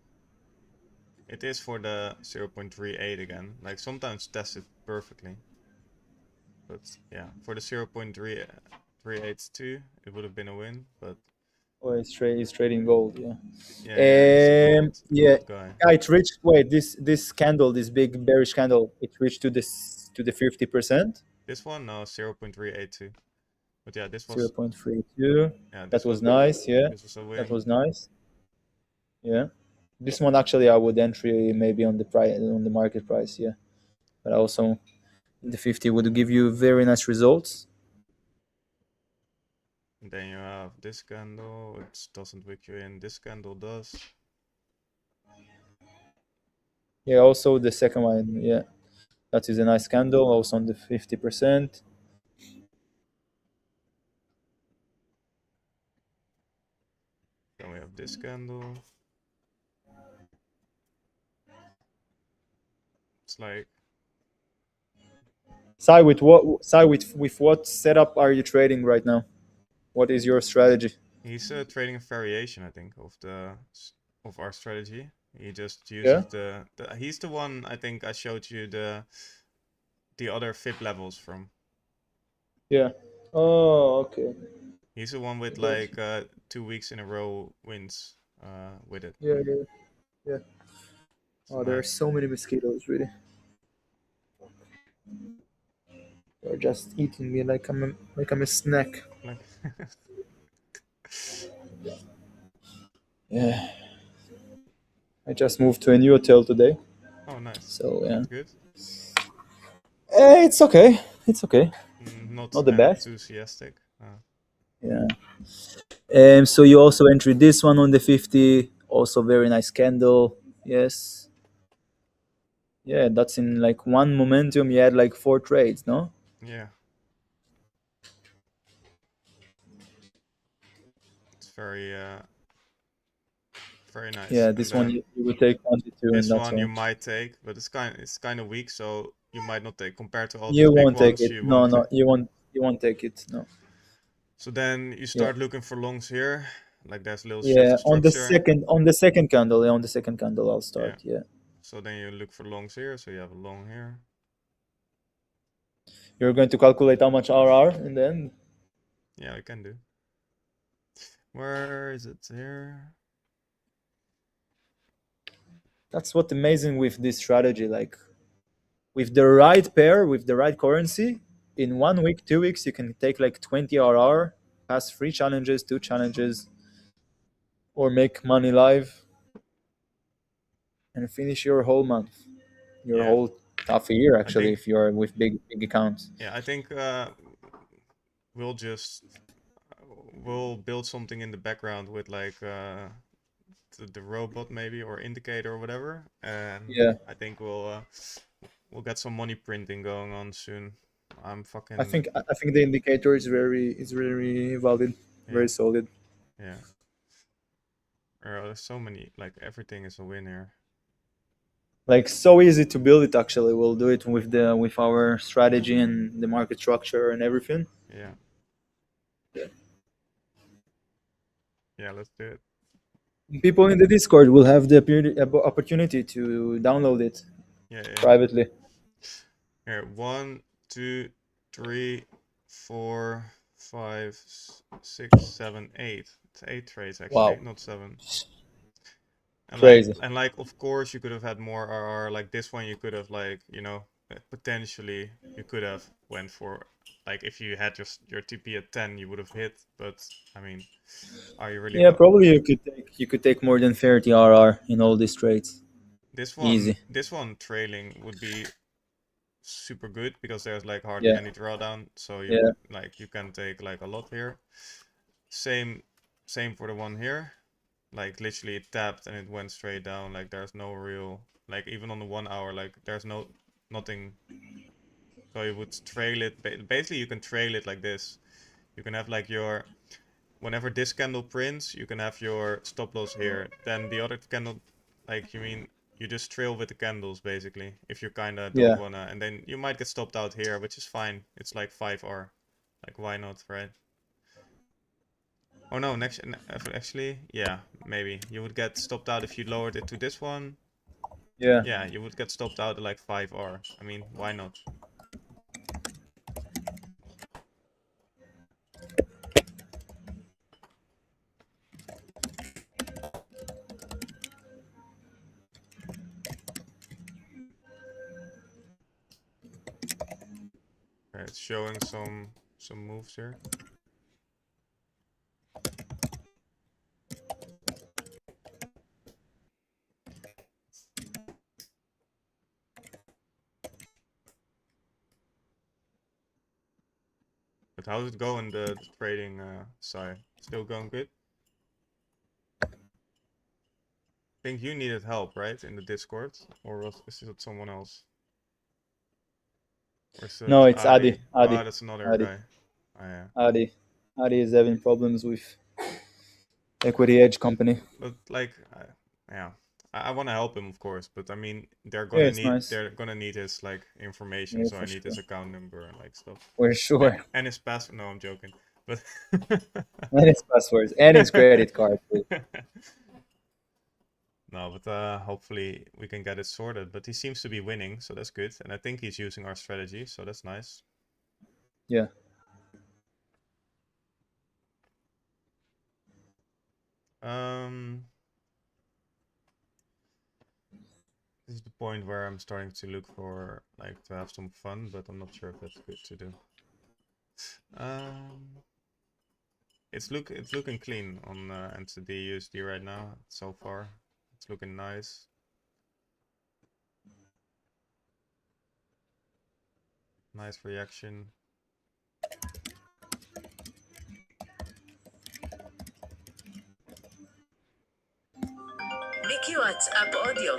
It is for the 0.38 again. Like sometimes test it perfectly. But yeah, for the 0.382, it would have been a win. But Or he's trading gold? Yeah. yeah, he's a Yeah. gold guy. Yeah, it reached. Wait, this candle, this big bearish candle, it reached to the 50%. This one, no, 0.382. But yeah, 0.32. yeah, That was nice. Yeah, this was a that win. was nice. Yeah. This one actually I would entry maybe on the price on the market price. Yeah, but also the 50 would give you very nice results. And then you have this candle, it doesn't wick you in. This candle does. Yeah. Also the second one. Yeah, that is a nice candle. Also on the 50%. Then we have this candle. It's like Sai with what setup are you trading right now? What is your strategy? he's trading a variation, I think, of our strategy. He just Yeah. uses he's the one I think I showed you the other FIB levels from. Yeah. Oh, okay. He's the one with I got like you. 2 weeks in a row wins with it. Yeah, yeah, yeah. It's Oh, there are nice. so many mosquitoes, really. They're just eating me like I'm a snack. Like Yeah. I just moved to a new hotel today, oh, nice. so yeah. It's good. It's okay. It's okay. Not Not the best. enthusiastic. Yeah. So you also entered this one on the 50. Also very nice candle. Yes. Yeah, that's in like one momentum. You had like four trades, no? Yeah, it's very nice. Yeah, And this one then you would take quantity and this that's one you all. might take, but it's kind of weak, so you might not take compared to all these You big won't take ones. it. You No, won't no, take. you won't take it. No. So then you Yeah. start looking for longs here, like there's a little shift Yeah, structure. on the second candle, yeah, on the second candle I'll Yeah. start. Yeah. So then you look for longs here. So you have a long here. You're going to calculate how much RR in the end. Yeah, I can do. Where is it here? That's what amazing with this strategy. Like with the right pair, with the right currency, in 1 week, 2 weeks, you can take like 20 RR, pass 3 challenges, 2 challenges, or make money live and finish your whole month, your Yeah, whole half a year I actually, think. if you're with big accounts. Yeah, I think we'll just we'll build something in the background with like the robot maybe or indicator or whatever, and Yeah, I think we'll get some money printing going on soon. I'm I fucking think I think the indicator is very valid, yeah, very solid. yeah. There's so many, like everything is a winner. Like so easy to build it actually. We'll do it with our strategy and the market structure and everything. Yeah, yeah. Let's do it. People in the Discord will have the opportunity to download it Yeah, yeah. privately. Here, 1, 2, 3, 4, 5, 6, 7, 8. It's 8 trades actually, Wow, not 7. crazy. And like of course you could have had more RR like this one. You could have like potentially you could have went for like if you had your TP at 10, you would have hit. But I mean, are you really Yeah, go? probably you could take more than 30 RR in all these trades. Easy. This one trailing would be super good because there's like hardly Yeah, any drawdown, so yeah, you can take like a lot here. Same same for the one here. Like literally it tapped and it went straight down. Like there's no real, like even on the 1 hour, like there's nothing. So you would trail it. Basically, you can trail it like this. You can have like your, whenever this candle prints, you can have your stop loss here. Then the other candle, like you mean, you just trail with the candles basically. If you kind of don't yeah, wanna, and then you might get stopped out here, which is fine. It's like 5R. Like why not, right? Oh no, actually, yeah, maybe. You would get stopped out if you lowered it to this one. yeah. Yeah, you would get stopped out at like 5R. I mean, why not? Okay, it's showing some moves here. But how's it going, the trading side? Still going good? Think you needed help, right, in the Discord? Or is it someone else? Or is it No, it's Adi? Adi. Adi. Oh, that's another Adi. guy. Oh, yeah. Adi. Adi is having problems with equity edge company. But like, yeah, I want to help him, of course. But I mean, Yeah, it's nice. they're gonna need his like information, Yeah, so I for need sure. his account number and like stuff, For sure. and his password. No, I'm joking. But And his passwords and his credit card too. no, but hopefully we can get it sorted. But he seems to be winning, so that's good. And I think he's using our strategy, so that's nice. Yeah. Um, this is the point where I'm starting to look for like to have some fun, but I'm not sure if that's good to do. Um, it's looking clean on NCD USD right now so far. It's looking nice. Nice reaction. Mickey WhatsApp audio.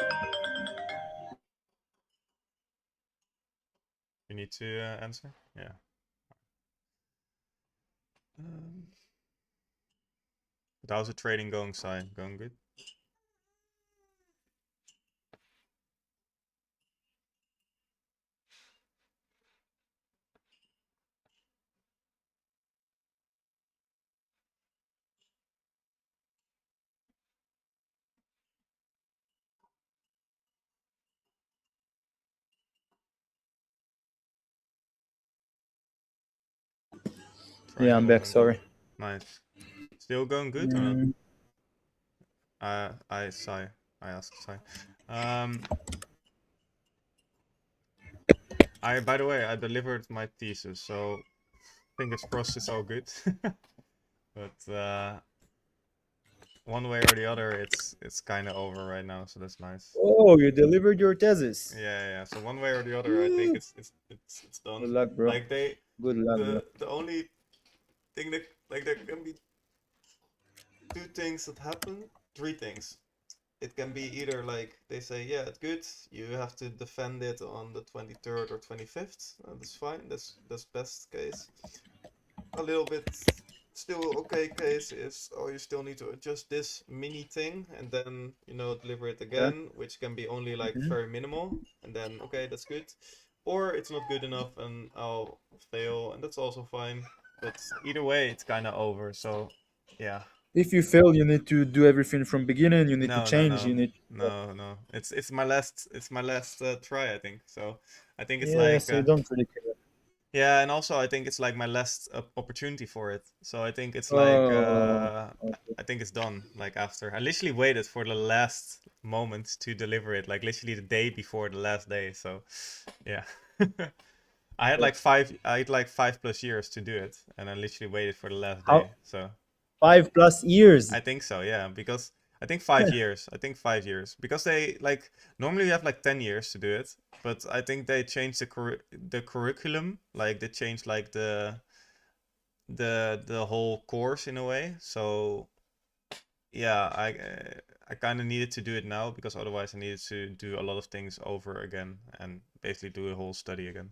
You need to answer? Yeah. Um, but how's the trading going, Sai? Going good? Yeah, I'm Triangle back. going good. Sorry. Nice. Still going good or not? Mm, Sai. I asked Sai. Um, by the way, I delivered my thesis, so fingers crossed it's all good. But one way or the other, it's kind of over right now, so that's nice. Oh, you delivered your thesis. Yeah. So one way or the other, I think Woo. it's done. Good luck, bro. Like they, Good luck, bro. the only thing that like there can be two things that happen, three things. It can be either like they say, yeah, it's good. You have to defend it on the 23rd or 25th. That's fine. That's best case. A little bit still okay case is, oh, you still need to adjust this mini thing and then deliver it Yeah. again, which can be only like Mhm. very minimal, and then okay, that's good. Or it's not good enough and I'll fail, and that's also fine. But either way, it's kind of over. So yeah. If you fail, you need to do everything from beginning. You need to No, no, change. no, You need. no. It's my last try, I think. So I think it's Yeah, like so you don't really care. yeah, and also I think it's like my last opportunity for it. So I think it's like Oh, okay. I think it's done. Like after I literally waited for the last moment to deliver it, like literally the day before the last day. So yeah. I had like 5+ years to do it, and I literally waited for the last How day. So 5+ years? I think so, yeah, because I think 5 years. I think 5 years because they like normally you have like 10 years to do it, but I think they changed the curriculum, like they changed like the whole course in a way. So yeah, I kind of needed to do it now because otherwise I needed to do a lot of things over again and basically do a whole study again.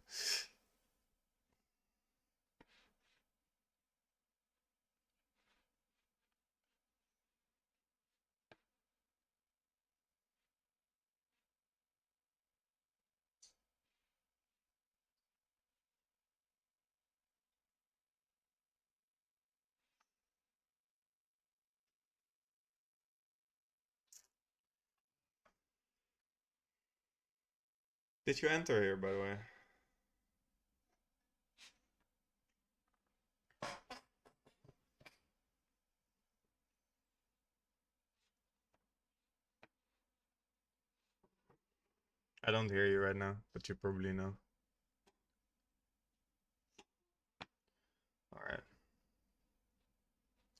Did you enter here, by the way? I don't hear you right now, but you probably know. All right.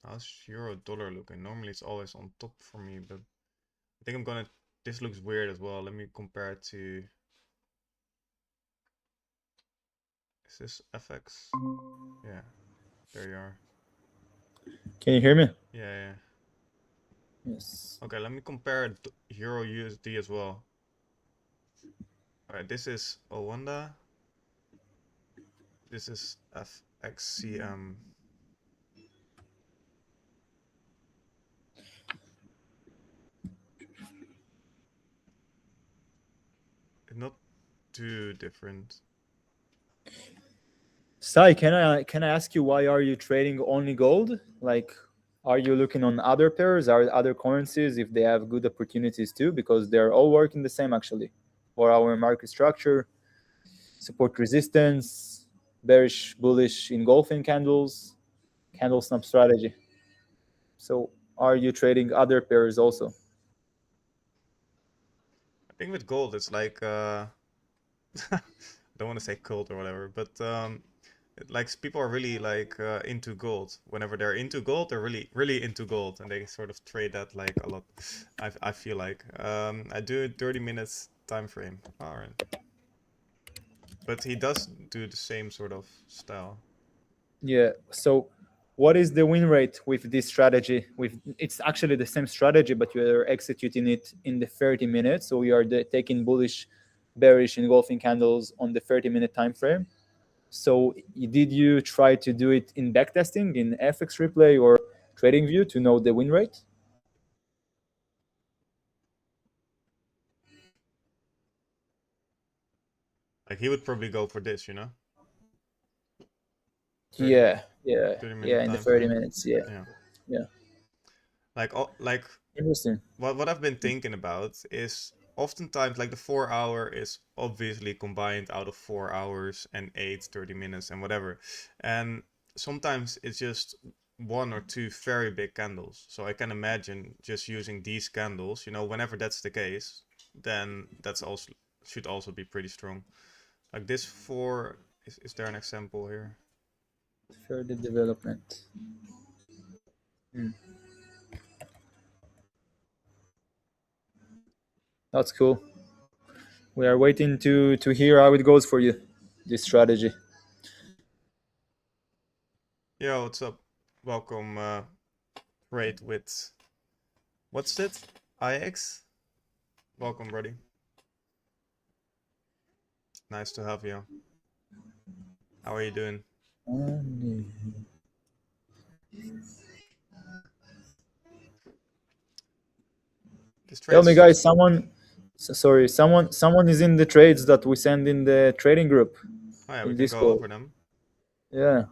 How's euro dollar looking? Normally it's always on top for me, but I think I'm gonna. This looks weird as well. Let me compare it to. Is this FX? Yeah, there you are. Can you hear me? Yeah, yeah. Yes. Okay, let me compare euro USD as well. All right, this is Owanda. This is FXCM. Not too different. Sai, can I ask you why are you trading only gold? Like, are you looking on other pairs, or other currencies if they have good opportunities too? Because they're all working the same actually. For our market structure, support resistance, bearish, bullish engulfing candles, candle snap strategy. So, are you trading other pairs also? I think with gold, it's like I don't want to say cult or whatever, but like people are really like into gold. Whenever they're into gold, they're really into gold, and they sort of trade that like a lot. I feel like I do 30 minutes time frame. All right, but he does do the same sort of style. Yeah. So, what is the win rate with this strategy? With it's actually the same strategy, but you are executing it in the 30 minutes. So you are taking bullish, bearish engulfing candles on the 30-minute time frame. So did you try to do it in backtesting, in FX replay or trading view to know the win rate? Like he would probably go for this, 30 Yeah, yeah, 30 yeah. minute In the time 30 frame. minutes, yeah, Yeah, yeah. like Interesting. what I've been thinking about is oftentimes like the 4 hour is obviously combined out of 4 hours and 30 minutes and whatever. And sometimes it's just one or two very big candles. So I can imagine just using these candles, whenever that's the case, then that's also should also be pretty strong. Like this four, is there an example here? Further development. Hmm. That's cool. We are waiting to hear how it goes for you, this strategy. Yo, what's up? Welcome, Rate with what's it? IX? Welcome, buddy. Nice to have you. How are you doing? This Tell me, trade's guys. Sorry, someone is in the trades that we send in the trading group oh yeah, we in can go Discord. over them. Yeah,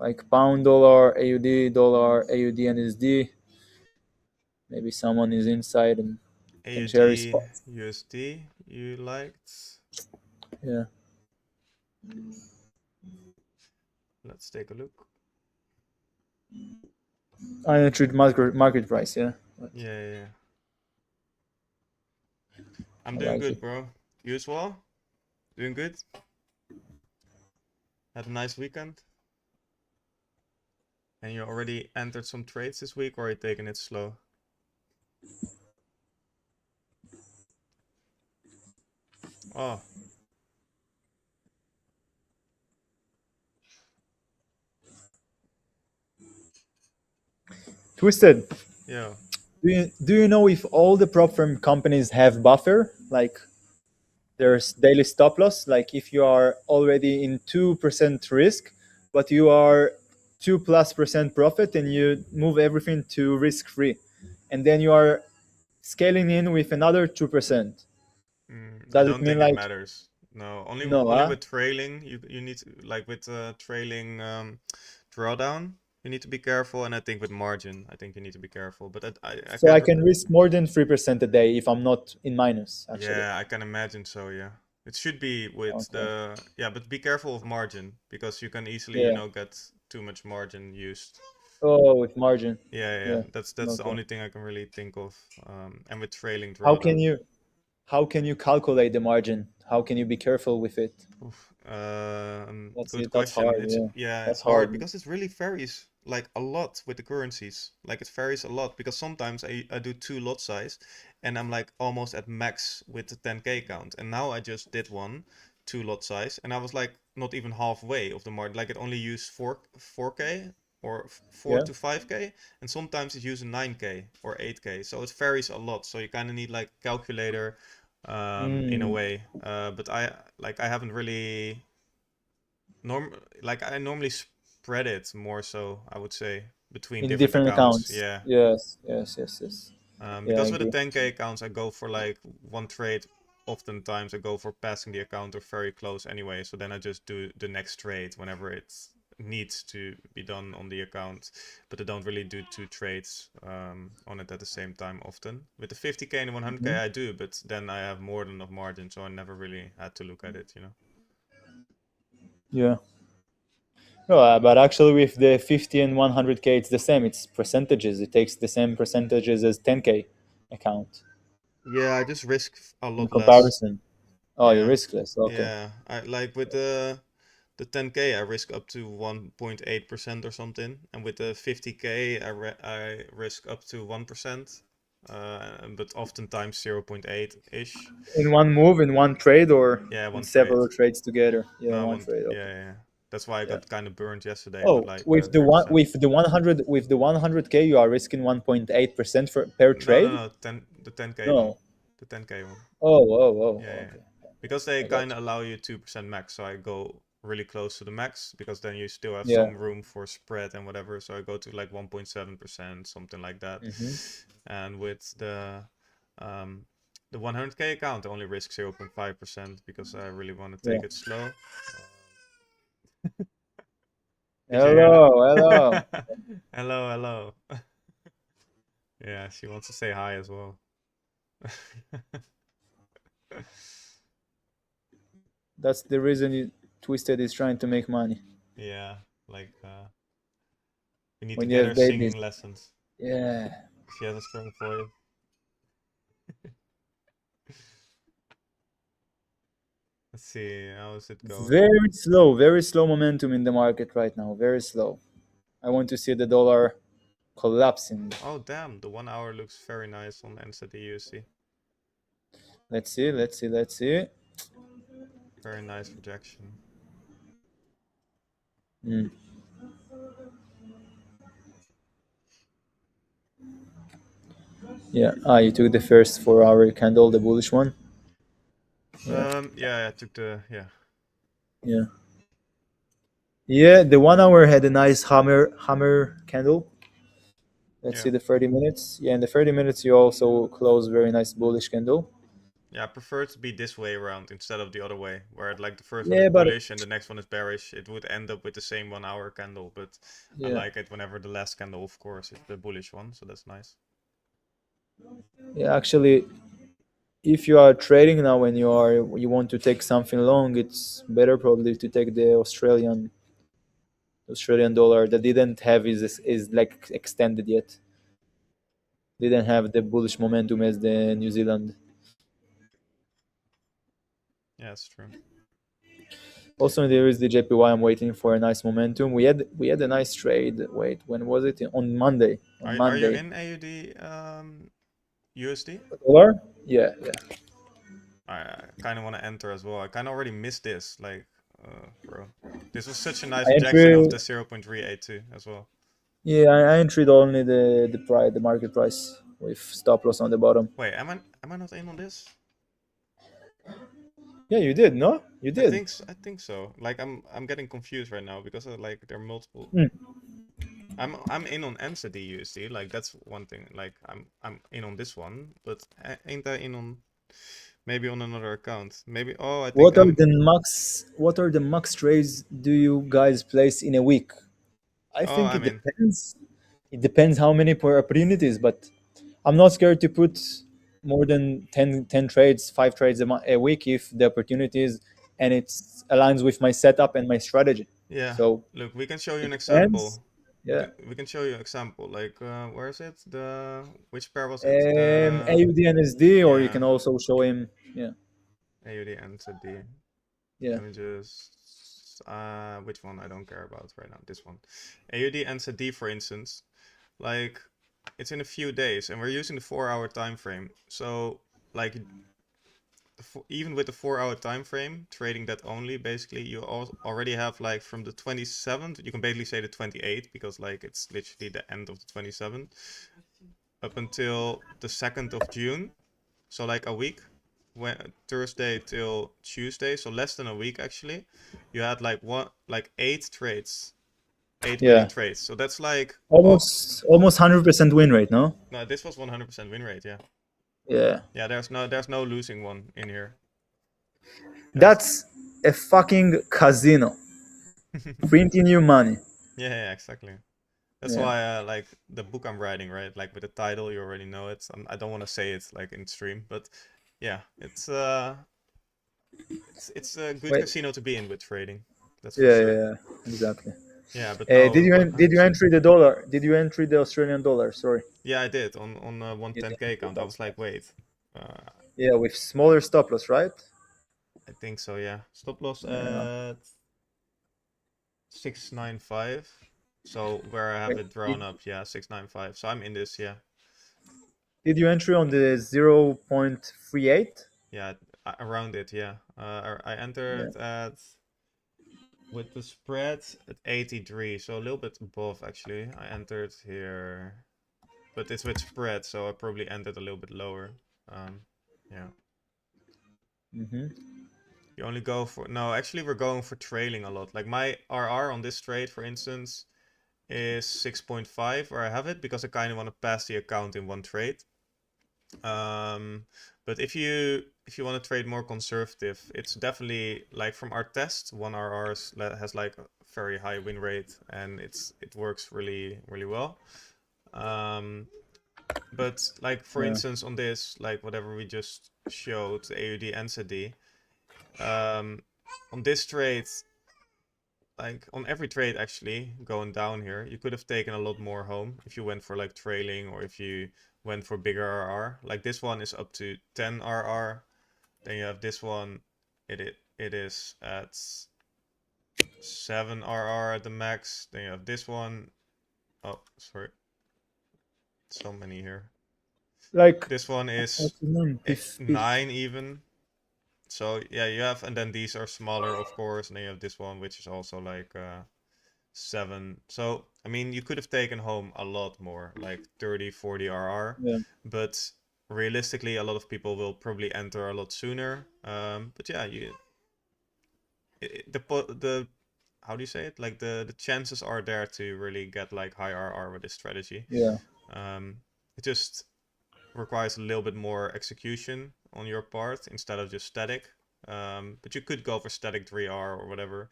like pound, dollar, AUD, dollar, AUD, and USD. Maybe someone is inside and can share his AUD spots. USD you liked. Yeah, Let's take a look. I entered market price. Yeah, but Yeah, yeah, yeah. I'm I doing like it. good, bro. You as well? Doing good? Had a nice weekend? And you already entered some trades this week, or are you taking it slow? Oh, Twisted. yeah. Do you know if all the prop firm companies have buffer? Like there's daily stop loss. Like if you are already in 2% risk, but you are 2+% profit, and you move everything to risk free, and then you are scaling in with another 2%. I Does it don't mean think it like matters. No, only no? only Huh? with trailing, you need to, like with trailing drawdown, you need to be careful, and I think with margin, I think you need to be careful. But I So I can't. can risk more than 3% a day if I'm not in minus. Actually, Yeah, I can imagine so. Yeah, it should be with okay. the yeah, but be careful of margin because you can easily, Yeah. get too much margin used. Oh, with margin. Yeah, yeah, yeah. Yeah. That's the Okay. only thing I can really think of. And with trailing How can drawdown. you how can you calculate the margin? How can you be careful with it? Oof. That's Good it. That's question. hard. It's Yeah. yeah, That's it's hard hard. because it really varies like a lot with the currencies. Like it varies a lot because sometimes I do two lot size and I'm like almost at max with the 10k count. And now I just did one two lot size and I was like not even halfway of the mark. Like it only used 4k or 4 Yeah. to 5k and sometimes it uses 9k or 8k. So it varies a lot. So you kind of need like calculator in a Mm. way. But I haven't really norm like I normally spread it more so I would say between In different different accounts. accounts. Yeah. Yes. Yes. Yes. Yes. Yeah, I Because with the agree. 10k accounts I go for like one trade. Oftentimes I go for passing the account or very close anyway. So then I just do the next trade whenever it needs to be done on the account. But I don't really do two trades on it at the same time often. With the 50k and the 100k Mhm. I do, but then I have more than enough margin, so I never really had to look at it. Yeah. No, but actually, with the 50 and 100k, it's the same. It's percentages. It takes the same percentages as 10k account Yeah, I just risk a in lot less. comparison. Oh, you're Yeah. riskless. Okay. Yeah. I like with the 10k I risk up to 1.8% or something, and with the 50k I risk up to 1%, but oftentimes 0.8 ish. In one move, in one trade, or Yeah, in one trade. several trades together? Yeah, in No, one one. trade. Yeah, Okay. yeah, yeah. That's why I Yeah. got kind of burned yesterday with Oh, like with the one 3%. with the 100 with the 100k, you are risking 1.8% for per No, no, trade. no, the 10k one, No. the 10k one. Oh, oh, oh. Yeah, yeah. Okay. Because they I got kind of you. allow you 2% max, so I go really close to the max because then you still have Yeah. some room for spread and whatever. So I go to like 1.7%, something like that. Mm-hmm. And with um the 100k account, I only risk 0.5% because I really want to Yeah. take it slow. Did you hear Hello. Hello. that? Hello, hello. Yeah, she wants to say hi as well. That's the reason Twisted is trying to make money Yeah, like we need to when you get have her babies. singing lessons. Yeah. She has a strong voice. Let's see, how is it going? Very slow momentum in the market right now. Very slow. I want to see the dollar collapsing. Oh, damn, the 1 hour looks very nice on NZD. Let's see. Let's see. Let's see. Very nice projection. Mm. Yeah. Ah, you took the first 4 hour candle, the bullish one. Yeah. Yeah, I took the yeah. Yeah. Yeah. The 1 hour had a nice hammer candle. Let's Yeah. see the 30 minutes. Yeah, in the 30 minutes you also close very nice bullish candle. Yeah, I prefer it to be this way around instead of the other way, where like the first one is Yeah, but bullish and the next one is bearish. It would end up with the same 1 hour candle, but I yeah, like it whenever the last candle, of course, is the bullish one, so that's nice. yeah. Actually, if you are trading now and you want to take something long, it's better probably to take the Australian dollar that didn't have is like extended yet. Didn't have the bullish momentum as the New Zealand. Yeah, that's true. Also, there is the JPY. I'm waiting for a nice momentum. We had a nice trade. Wait, when was it? On Monday. On Are you Monday. in AUD USD? Dollar? Yeah, yeah. I kind of want to enter as well. I kind of already missed this, like, bro. This was such a nice I rejection of entered. the 0.382 as well. Yeah, I entered only the price, the market price, with stop loss on the bottom. Wait, am I not in on this? Yeah, you did. No, you did. I think so. Like I'm getting confused right now because like there are multiple. Hmm. I'm in on NZD USD. Like that's one thing. Like I'm in on this one, but ain't I in on maybe on another account? Maybe. Oh, I think What are I'm. the max? What are the max trades do you guys place in a week? I Oh, think it I'm in. depends. It depends how many per opportunities, but I'm not scared to put more than 10 trades, 5 trades a week if the opportunities and it aligns with my setup and my strategy. Yeah. So Look, we can show you it an depends. example. Yeah. We can show you an example. Like where is it? The which pair was it? The AUD and SD, or you yeah can also show him. Yeah. AUD and the. Yeah. Let me just which one I don't care about right now. This one. AUD and D, for instance. Like it's in a few days and we're using the 4 hour time frame. So like even with the 4 hour time frame, trading that only, basically you already have like from the 27th, you can basically say the 28th because like it's literally the end of the 27th up until the 2nd of June. So like a week, when Thursday till Tuesday, so less than a week actually, you had like 8 trades, 8 winning Yeah. trades. So that's like, oh Almost 100% win rate, no? no, this was 100% win rate. Yeah, Yeah. yeah. There's no losing one in here. There's That's a fucking casino. Printing you money. yeah, yeah, exactly. That's Yeah. why like the book I'm writing, right? Like with the title, you already know it. I don't want to say it like in stream, but yeah, it's a good Wait. casino to be in with trading. That's for Yeah, yeah, sure. yeah. Exactly. Yeah, but no, Did you 100%. enter the dollar? Did you enter the Australian dollar? Sorry. Yeah, I did on You 110K did. account. I was like, wait, uh, Yeah, with smaller stop loss, right? I think so. Yeah, stop loss Yeah. at 695. So where I have Wait, it drawn up, yeah, 695. So I'm in this, yeah, did you enter on the 0.38? yeah, around it, yeah. I Yeah. entered at with the spread at 83, so a little bit above actually. I entered here, but it's with spread, so I probably entered a little bit lower. Yeah. Mm-hmm. You only go for no, actually we're going for trailing a lot. Like my RR on this trade, for instance, is 6.5 where I have it because I kind of want to pass the account in one trade. But if you want to trade more conservative, it's definitely like from our test, one RR has like a very high win rate and it works really really well. But like for Yeah. instance on this, like whatever we just showed, the AUD NZD, on this trade, like on every trade actually going down here, you could have taken a lot more home if you went for like trailing or if you went for bigger RR. Like this one is up to 10 RR. Then you have this one, it is at 7 RR at the max. Then you have this one. Oh, sorry. So many here. Like, This one is what's his name? 9 even. So yeah, you have, and then these are smaller, of course, and then you have this one, which is also like 7. So I mean, you could have taken home a lot more, like 30, 40 RR, Yeah. but realistically, a lot of people will probably enter a lot sooner. But yeah, the how do you say it? Like the chances are there to really get like high RR with this strategy. Yeah. It just requires a little bit more execution on your part instead of just static. But you could go for static 3R or whatever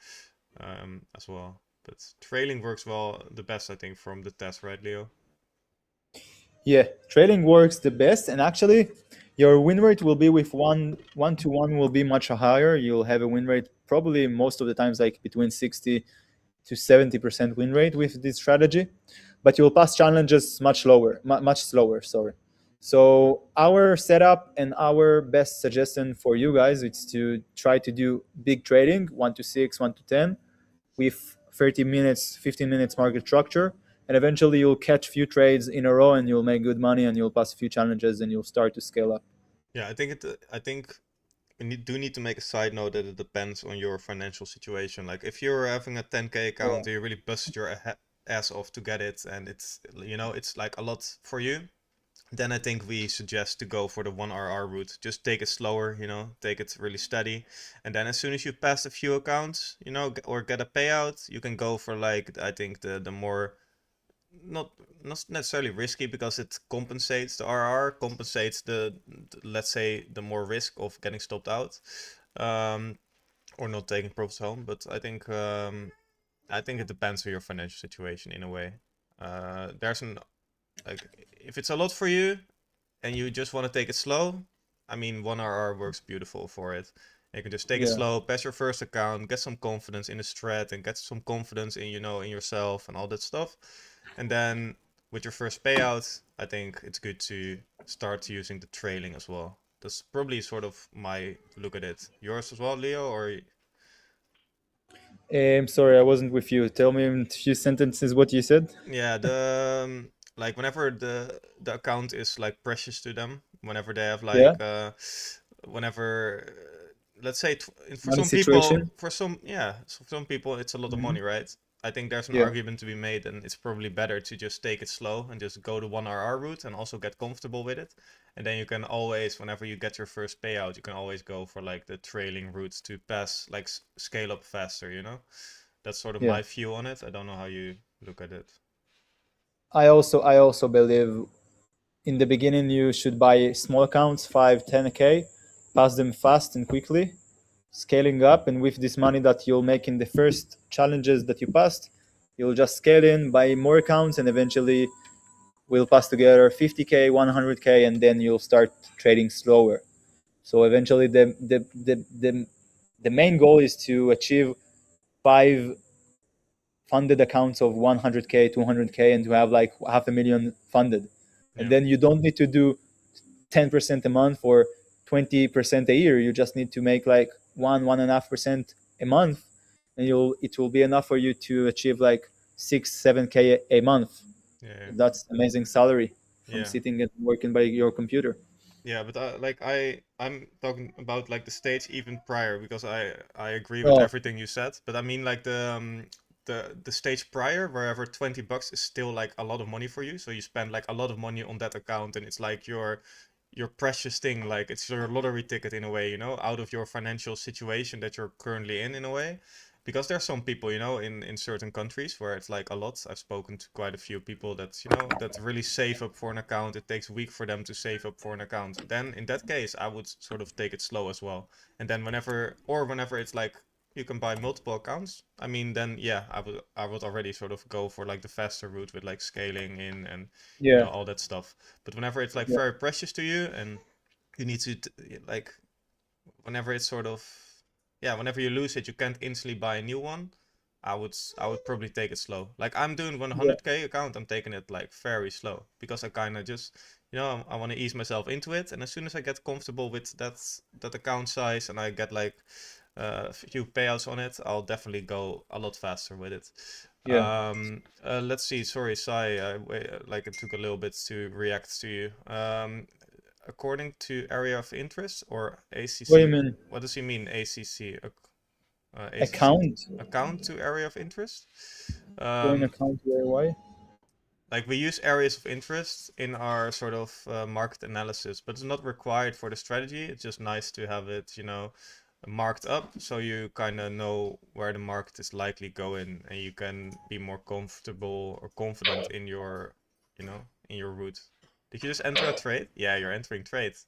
as well. But trailing works well the best, I think, from the test, right, Leo? Yeah. Trading works the best, and actually, your win rate will be with one to one will be much higher. You'll have a win rate probably most of the times like between 60 to 70% win rate with this strategy, but you'll pass challenges much slower. Sorry. So our setup and our best suggestion for you guys is to try to do big trading, 1 to 6, 1 to 10, with 30 minutes, 15 minutes market structure, and eventually you'll catch few trades in a row and you'll make good money and you'll pass a few challenges and you'll start to scale up. Yeah, I think do need to make a side note that it depends on your financial situation. Like if you're having a 10K Yeah. account and you really busted your ass off to get it, and it's it's like a lot for you, then I think we suggest to go for the 1RR route. Just take it slower, take it really steady. And then as soon as you pass a few accounts, or get a payout, you can go for like, I think the more, not not necessarily risky, because it compensates, the RR compensates let's say the more risk of getting stopped out, um, or not taking profits home. But I think it depends on your financial situation in a way. There's an like if it's a lot for you and you just want to take it slow, I mean, 1RR works beautiful for it. You can just take it Yeah. slow, pass your first account, get some confidence in the strat, and get some confidence in, in yourself and all that stuff. And then with your first payout, I think it's good to start using the trailing as well. That's probably sort of my look at it. Yours as well, Leo, or Sorry, I wasn't with you. Tell me in a few sentences what you said. yeah, like whenever the account is like precious to them, whenever they have Yeah. like whenever let's say for Money some people, situation. for some people it's a lot of Hmm. money, right? I think there's an Yeah. argument to be made, and it's probably better to just take it slow and just go the 1RR route and also get comfortable with it. And then you can always, whenever you get your first payout, you can always go for like the trailing route to pass, like scale up faster. That's sort of Yeah. my view on it. I don't know how you look at it. I also believe in the beginning you should buy small accounts, 5, 10K, pass them fast and quickly, scaling up, and with this money that you'll make in the first challenges that you passed, you'll just scale in, buy more accounts, and eventually we'll pass together 50K, 100K, and then you'll start trading slower. So eventually the main goal is to achieve 5 funded accounts of 100K, 200K, and to have like half a million funded. And Yeah, then you don't need to do 10% a month or 20% a year. You just need to make like 1.5% a month, and it will be enough for you to achieve like 6, 7K a month. yeah, That's amazing salary from yeah. sitting and working by your computer. Yeah, but I'm talking about like the stage even prior, because I agree with Oh, everything you said. But I mean like the stage prior, wherever $20 is still like a lot of money for you. So you spend like a lot of money on that account, and it's like your precious thing, like it's your lottery ticket in a way, out of your financial situation that you're currently in a way. Because there's some people, in certain countries where it's like a lot. I've spoken to quite a few people that, that really save up for an account. It takes a week for them to save up for an account. Then in that case, I would sort of take it slow as well. And then whenever it's like you can buy multiple accounts, I mean, then yeah, I would already sort of go for like the faster route with like scaling in and yeah, all that stuff. But whenever it's like yeah, very precious to you and you need to like whenever it's sort of yeah, whenever you lose it, you can't instantly buy a new one. I would probably take it slow. Like I'm doing yeah, 100K account, I'm taking it like very slow because I kind of just I want to ease myself into it, and as soon as I get comfortable with that account size and I get like a few payouts on it, I'll definitely go a lot faster with it. yeah. Let's see. Sorry, Sai. Like it took a little bit to react to you. According to area of interest or What do you ACC? mean? What does he mean, ACC? ACC Account? account to area of interest? Join Um, account where why? like we use areas of interest in our sort of market analysis, but it's not required for the strategy. It's just nice to have it, marked up so you kind of know where the market is likely going, and you can be more comfortable or confident in your route. Did you just enter a trade? Yeah, you're entering trades,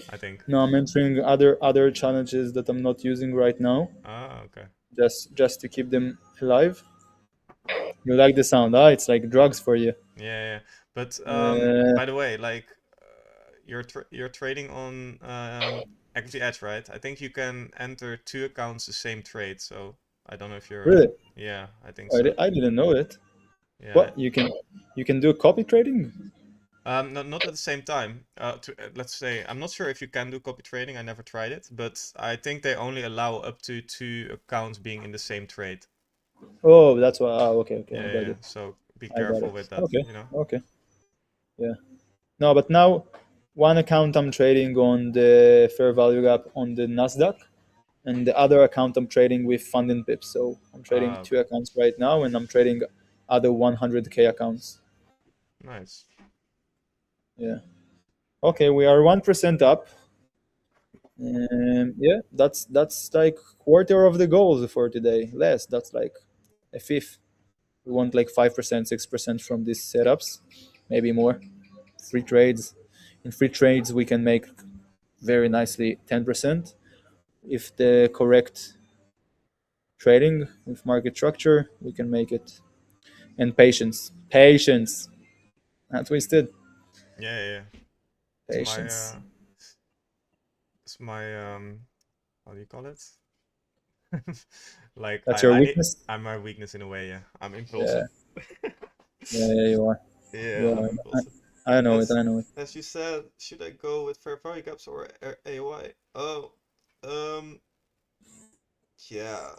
I think. No, I'm entering other challenges that I'm not using right now, Ah, okay. just to keep them alive. You like the sound? Ah, it's like drugs for you. Yeah, yeah. But Uh, by the way, like you're trading on Equity Edge, right? I think you can enter two accounts the same trade. So I don't know if you're really? yeah, I think so. I didn't know it. Yeah. What you can do copy trading? Not at the same time. Let's say, I'm not sure if you can do copy trading. I never tried it, but I think they only allow up to two accounts being in the same trade. Oh, that's why. Oh, okay, okay, Yeah, I yeah, got yeah. it. So be I got careful it. with that, Okay, you know? okay, yeah. No, but now one account I'm trading on the fair value gap on the Nasdaq, and the other account I'm trading with funding pips. So I'm trading two Okay. accounts right now, and I'm trading other 100K accounts. Nice. Yeah. Okay, we are 1% up. Yeah, that's like quarter of the goals for today. Less. That's like a fifth. We want like 5%, 6% from these setups, maybe more. Free trades. In free trades, we can make very nicely 10% if the correct trading with market structure, we can make it. And patience, not twisted. Yeah, yeah, yeah. It's my Patience. it's my how do you call it? Like That's your I need weakness. I'm my weakness in a way, yeah. I'm Yeah, impulsive. yeah, yeah. You are. Yeah, You I'm are. impulsive. I know it. As I know it. as you said, should I go with fair value gaps or AOI? Oh, um, yeah.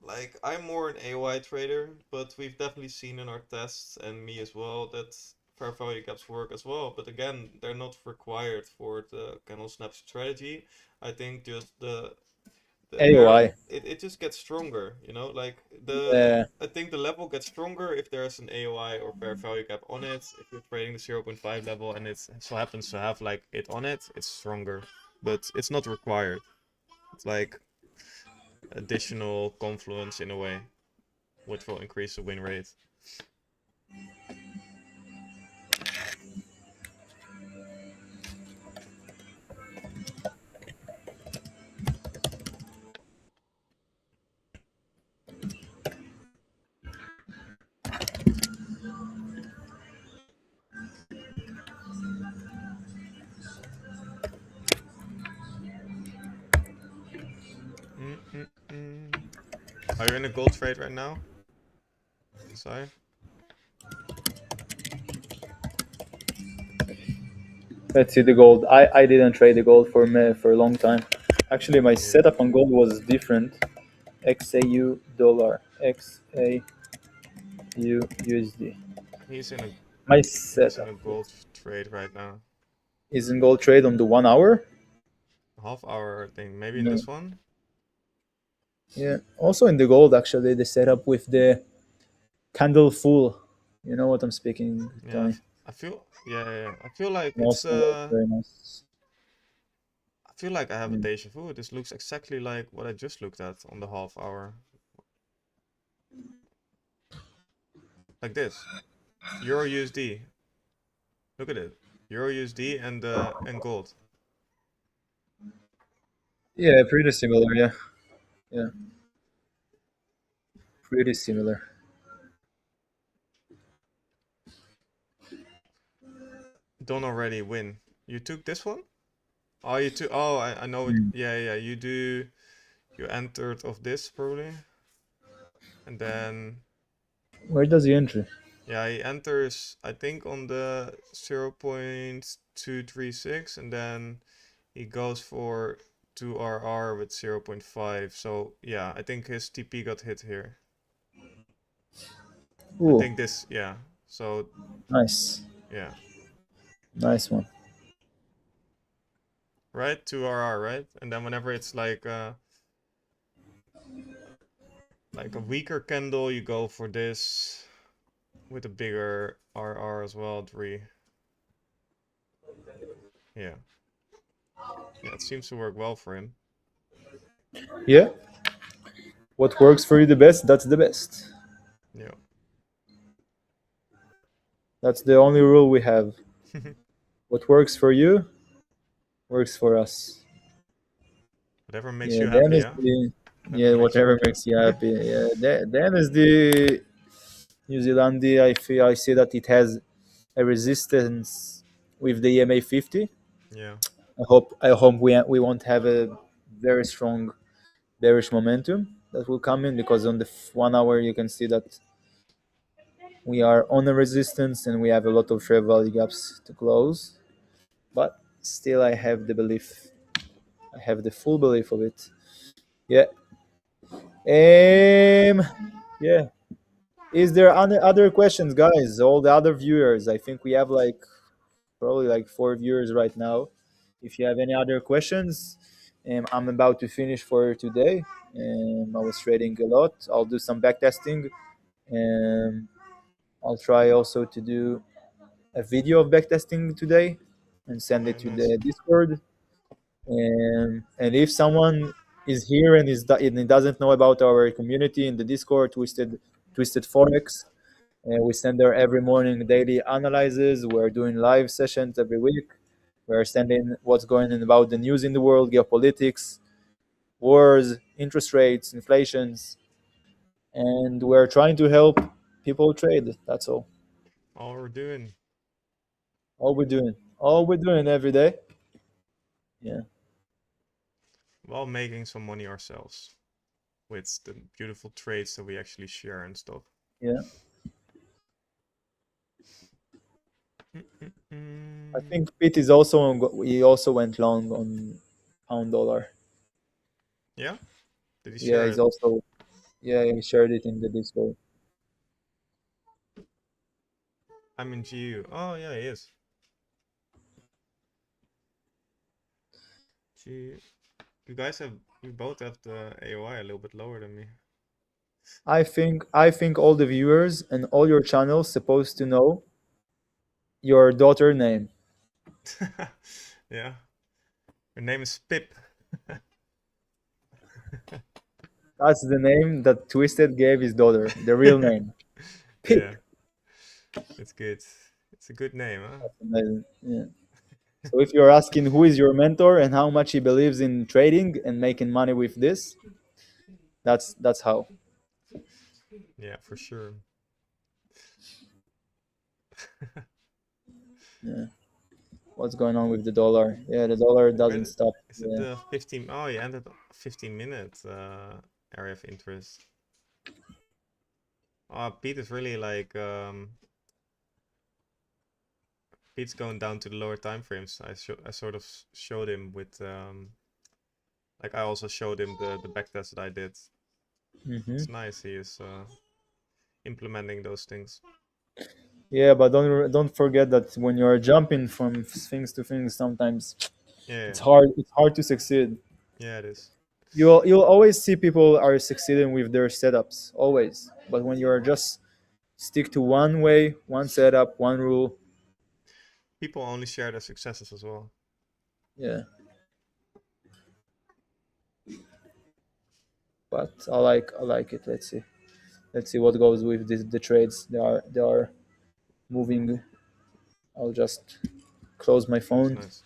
Like I'm more an AOI trader, but we've definitely seen in our tests and me as well that fair value gaps work as well. But again, they're not required for the candle snap strategy. I think just there AOI. it just gets stronger, you know, like the Yeah. I think the level gets stronger if there's an AOI or fair value gap on it. If you're trading the 0.5 level and it so happens to have like it on it, it's stronger, but it's not required. It's like additional confluence in a way, which will increase the win rate. Mm-mm-mm. Are you in a gold trade right now? Sorry. Let's see the gold. I didn't trade the gold for a long time. Actually, my Yeah, setup on gold was different. XAU dollar. XAU USD. he's in a My he's in setup a gold trade right now. is in gold trade on the 1 hour. Half hour thing, maybe in No. this one. Yeah. Also in the gold, actually, the setup with the candle full. You know what I'm speaking, Yeah, Tony. I feel yeah, yeah, yeah. I feel like it's Also very nice. I feel like I have a Mm. deja vu. This looks exactly like what I just looked at on the half hour. Like this. Euro USD. Look at it. Euro USD and gold. Yeah, pretty similar. Yeah, yeah, pretty similar. Don't already win. You took this one? Oh, you took. Oh, I know it. Mm. Yeah, yeah. You do. You entered of this probably, and then Where does he enter? yeah, he enters. I think on the 0.236, and then he goes for 2RR with 0.5. So yeah, I think his TP got hit here. I Ooh, think this. Yeah. So nice, yeah. nice one. Right? 2RR, right? And then whenever it's like a weaker candle, you go for this with a bigger RR as well, 3. Yeah. Yeah, it seems to work well for him. Yeah, what works for you the best? That's the best. Yeah. That's the only rule we have. What works for you works for us. Whatever makes Yeah, you then happy, is yeah? the Whatever yeah makes you whatever happy. makes you happy. Yeah, then is the New Zealandi. I see that it has a resistance with the EMA 50. Yeah. I hope we won't have a very strong bearish momentum that will come in because on the 1 hour you can see that We are on a resistance and we have a lot of fair value gaps to close. But still, I have the belief. I have the full belief of it. Yeah. Yeah. Is there other questions, guys? All the other viewers. I think we have like probably like 4 viewers right now. If you have any other questions, I'm about to finish for today. I was trading a lot. I'll do some back testing. Um, I'll try also to do a video of back testing today and send it Okay, to nice. the Discord. And if someone is here and he doesn't know about our community in the Discord, Twisted Forex, we send there every morning daily analyses. We're doing live sessions every week. We're sending what's going on about the news in the world, geopolitics, wars, interest rates, inflations, and we're trying to help people trade. That's all. All we're doing All we're doing. All we're doing every day. Yeah. while making some money ourselves with the beautiful trades that we actually share and stuff. Yeah. I Mm-mm-mm. think Pete is also he also went long on pound dollar. Yeah, did he Yeah, share he's it? also yeah, he shared it in the Discord. I'm in GU. Oh yeah, he is. GU. You guys have, you both have the AOI a little bit lower than me. I think all the viewers and all your channels supposed to know your daughter name. Yeah, her name is Pip. That's the name that Twisted gave his daughter, the real name. Yeah, Pip. it's good. It's a good name, huh? That's amazing. Yeah. So if you're asking who is your mentor and how much he believes in trading and making money with this, that's how. Yeah, for sure. Yeah. What's going on with the dollar? Yeah, the dollar doesn't Where stop. is it Yeah. the 15? Oh, you ended 15-minute area of interest. Oh, Pete is really like Pete's going down to the lower time frames. I sort of showed him with like I also showed him the backtest that I did. Hmm. It's nice he is implementing those things. Yeah, but don't forget that when you're jumping from things to things, sometimes Yeah, it's hard to succeed. yeah, it is. You'll always see people are succeeding with their setups, always. But when you're just stick to one way, one setup, one rule, People only share their successes as well. yeah. But I like it. Let's see what goes with the trades. They are moving. I'll just close my Nice, phone nice.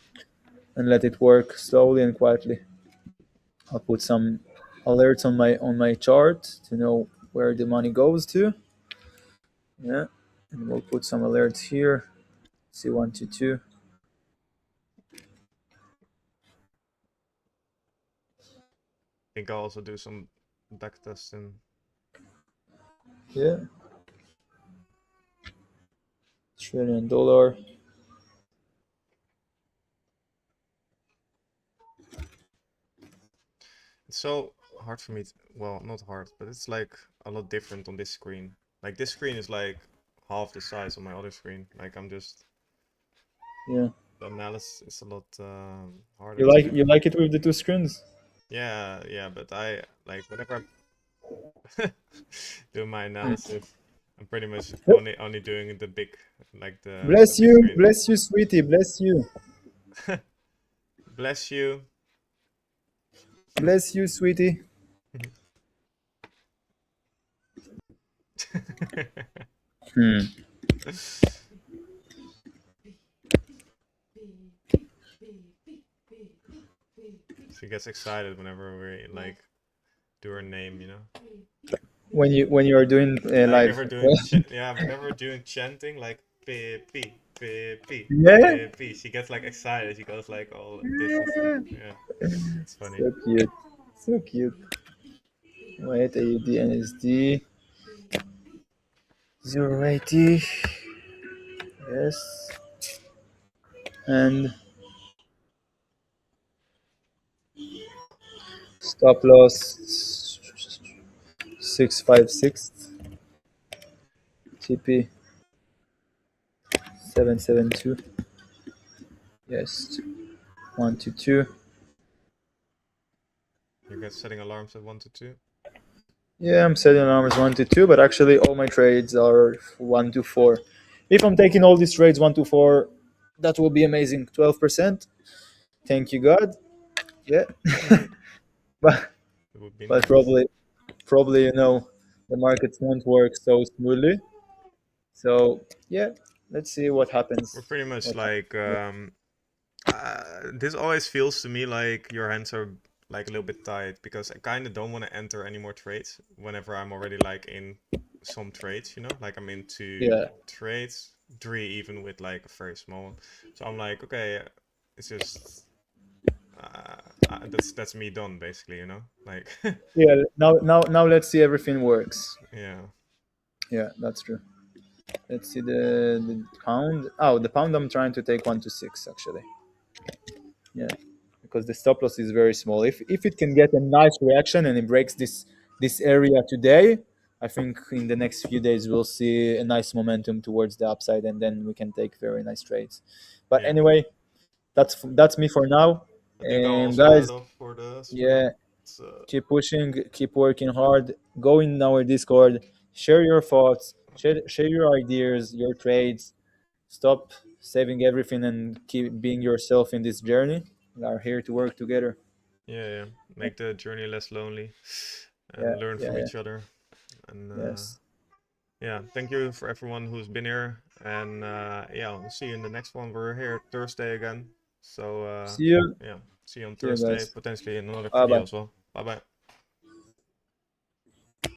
and let it work slowly and quietly. I'll put some alerts on my chart to know where the money goes to. Yeah, and we'll put some alerts here. C122. Think I'll also do some back testing. Yeah, $1 trillion. It's so hard for me. Well, not hard, but it's like a lot different on this screen. Like this screen is like half the size of my other screen. Like I'm just Yeah, the analysis is a lot harder you to like do. you like it with the two screens? Yeah, yeah, but I like whenever I do my Hmm. analysis, I'm pretty much Yep. only doing the big like the Bless big you, screen. bless you, sweetie, bless you, Bless you. bless you, sweetie. Hmm. She gets excited whenever we like do her name, you know. When you are doing Like if live. we're doing yeah, whenever we're doing chanting like P P P Yeah. P, she gets like excited. She goes like all this and stuff. Yeah, it's funny. So cute. So cute. Wait, AUD, NSD. 080. Yes. And stop loss 656. TP 772. Yes. 122. You guys setting alarms at 1 to 2? Yeah, I'm setting alarms 1 to 2, but actually all my trades are 1 to 4. If I'm taking all these trades 1 to 4, that will be amazing. 12%. Thank you, God. Yeah. Mm-hmm. but It would be but nice. probably the markets won't work so smoothly. So yeah, let's see what We're happens. pretty much What like happens. this always feels to me like your hands are like a little bit tight because I kind of don't want to enter any more trades whenever I'm already like in some trades, you know, like I'm into Yeah, trades, three even with like a very small one. So I'm like, okay, it's just that's me done basically, you know, like yeah. Now let's see everything works. yeah, Yeah, that's true. Let's see the pound. Oh, the pound. I'm trying to take 1 to 6 actually. Yeah, because the stop loss is very small. If it can get a nice reaction and it breaks this area today, I think in the next few days we'll see a nice momentum towards the upside, and then we can take very nice trades. But yeah. anyway, that's me for now. I think I'll also head Guys, off for the stream. yeah, So keep pushing, keep working hard. Go in our Discord, share your thoughts, share your ideas, your trades. Stop saving everything and keep being yourself in this journey. We are here to work together. yeah, yeah, make the journey less lonely Yeah, and learn yeah, from yeah. each other. And Yes. yeah, thank you for everyone who's been here. And yeah, we'll see you in the next one. We're here Thursday again. So See you. yeah, see you on See you Thursday, guys. potentially in another Bye video bye. as well. Bye bye.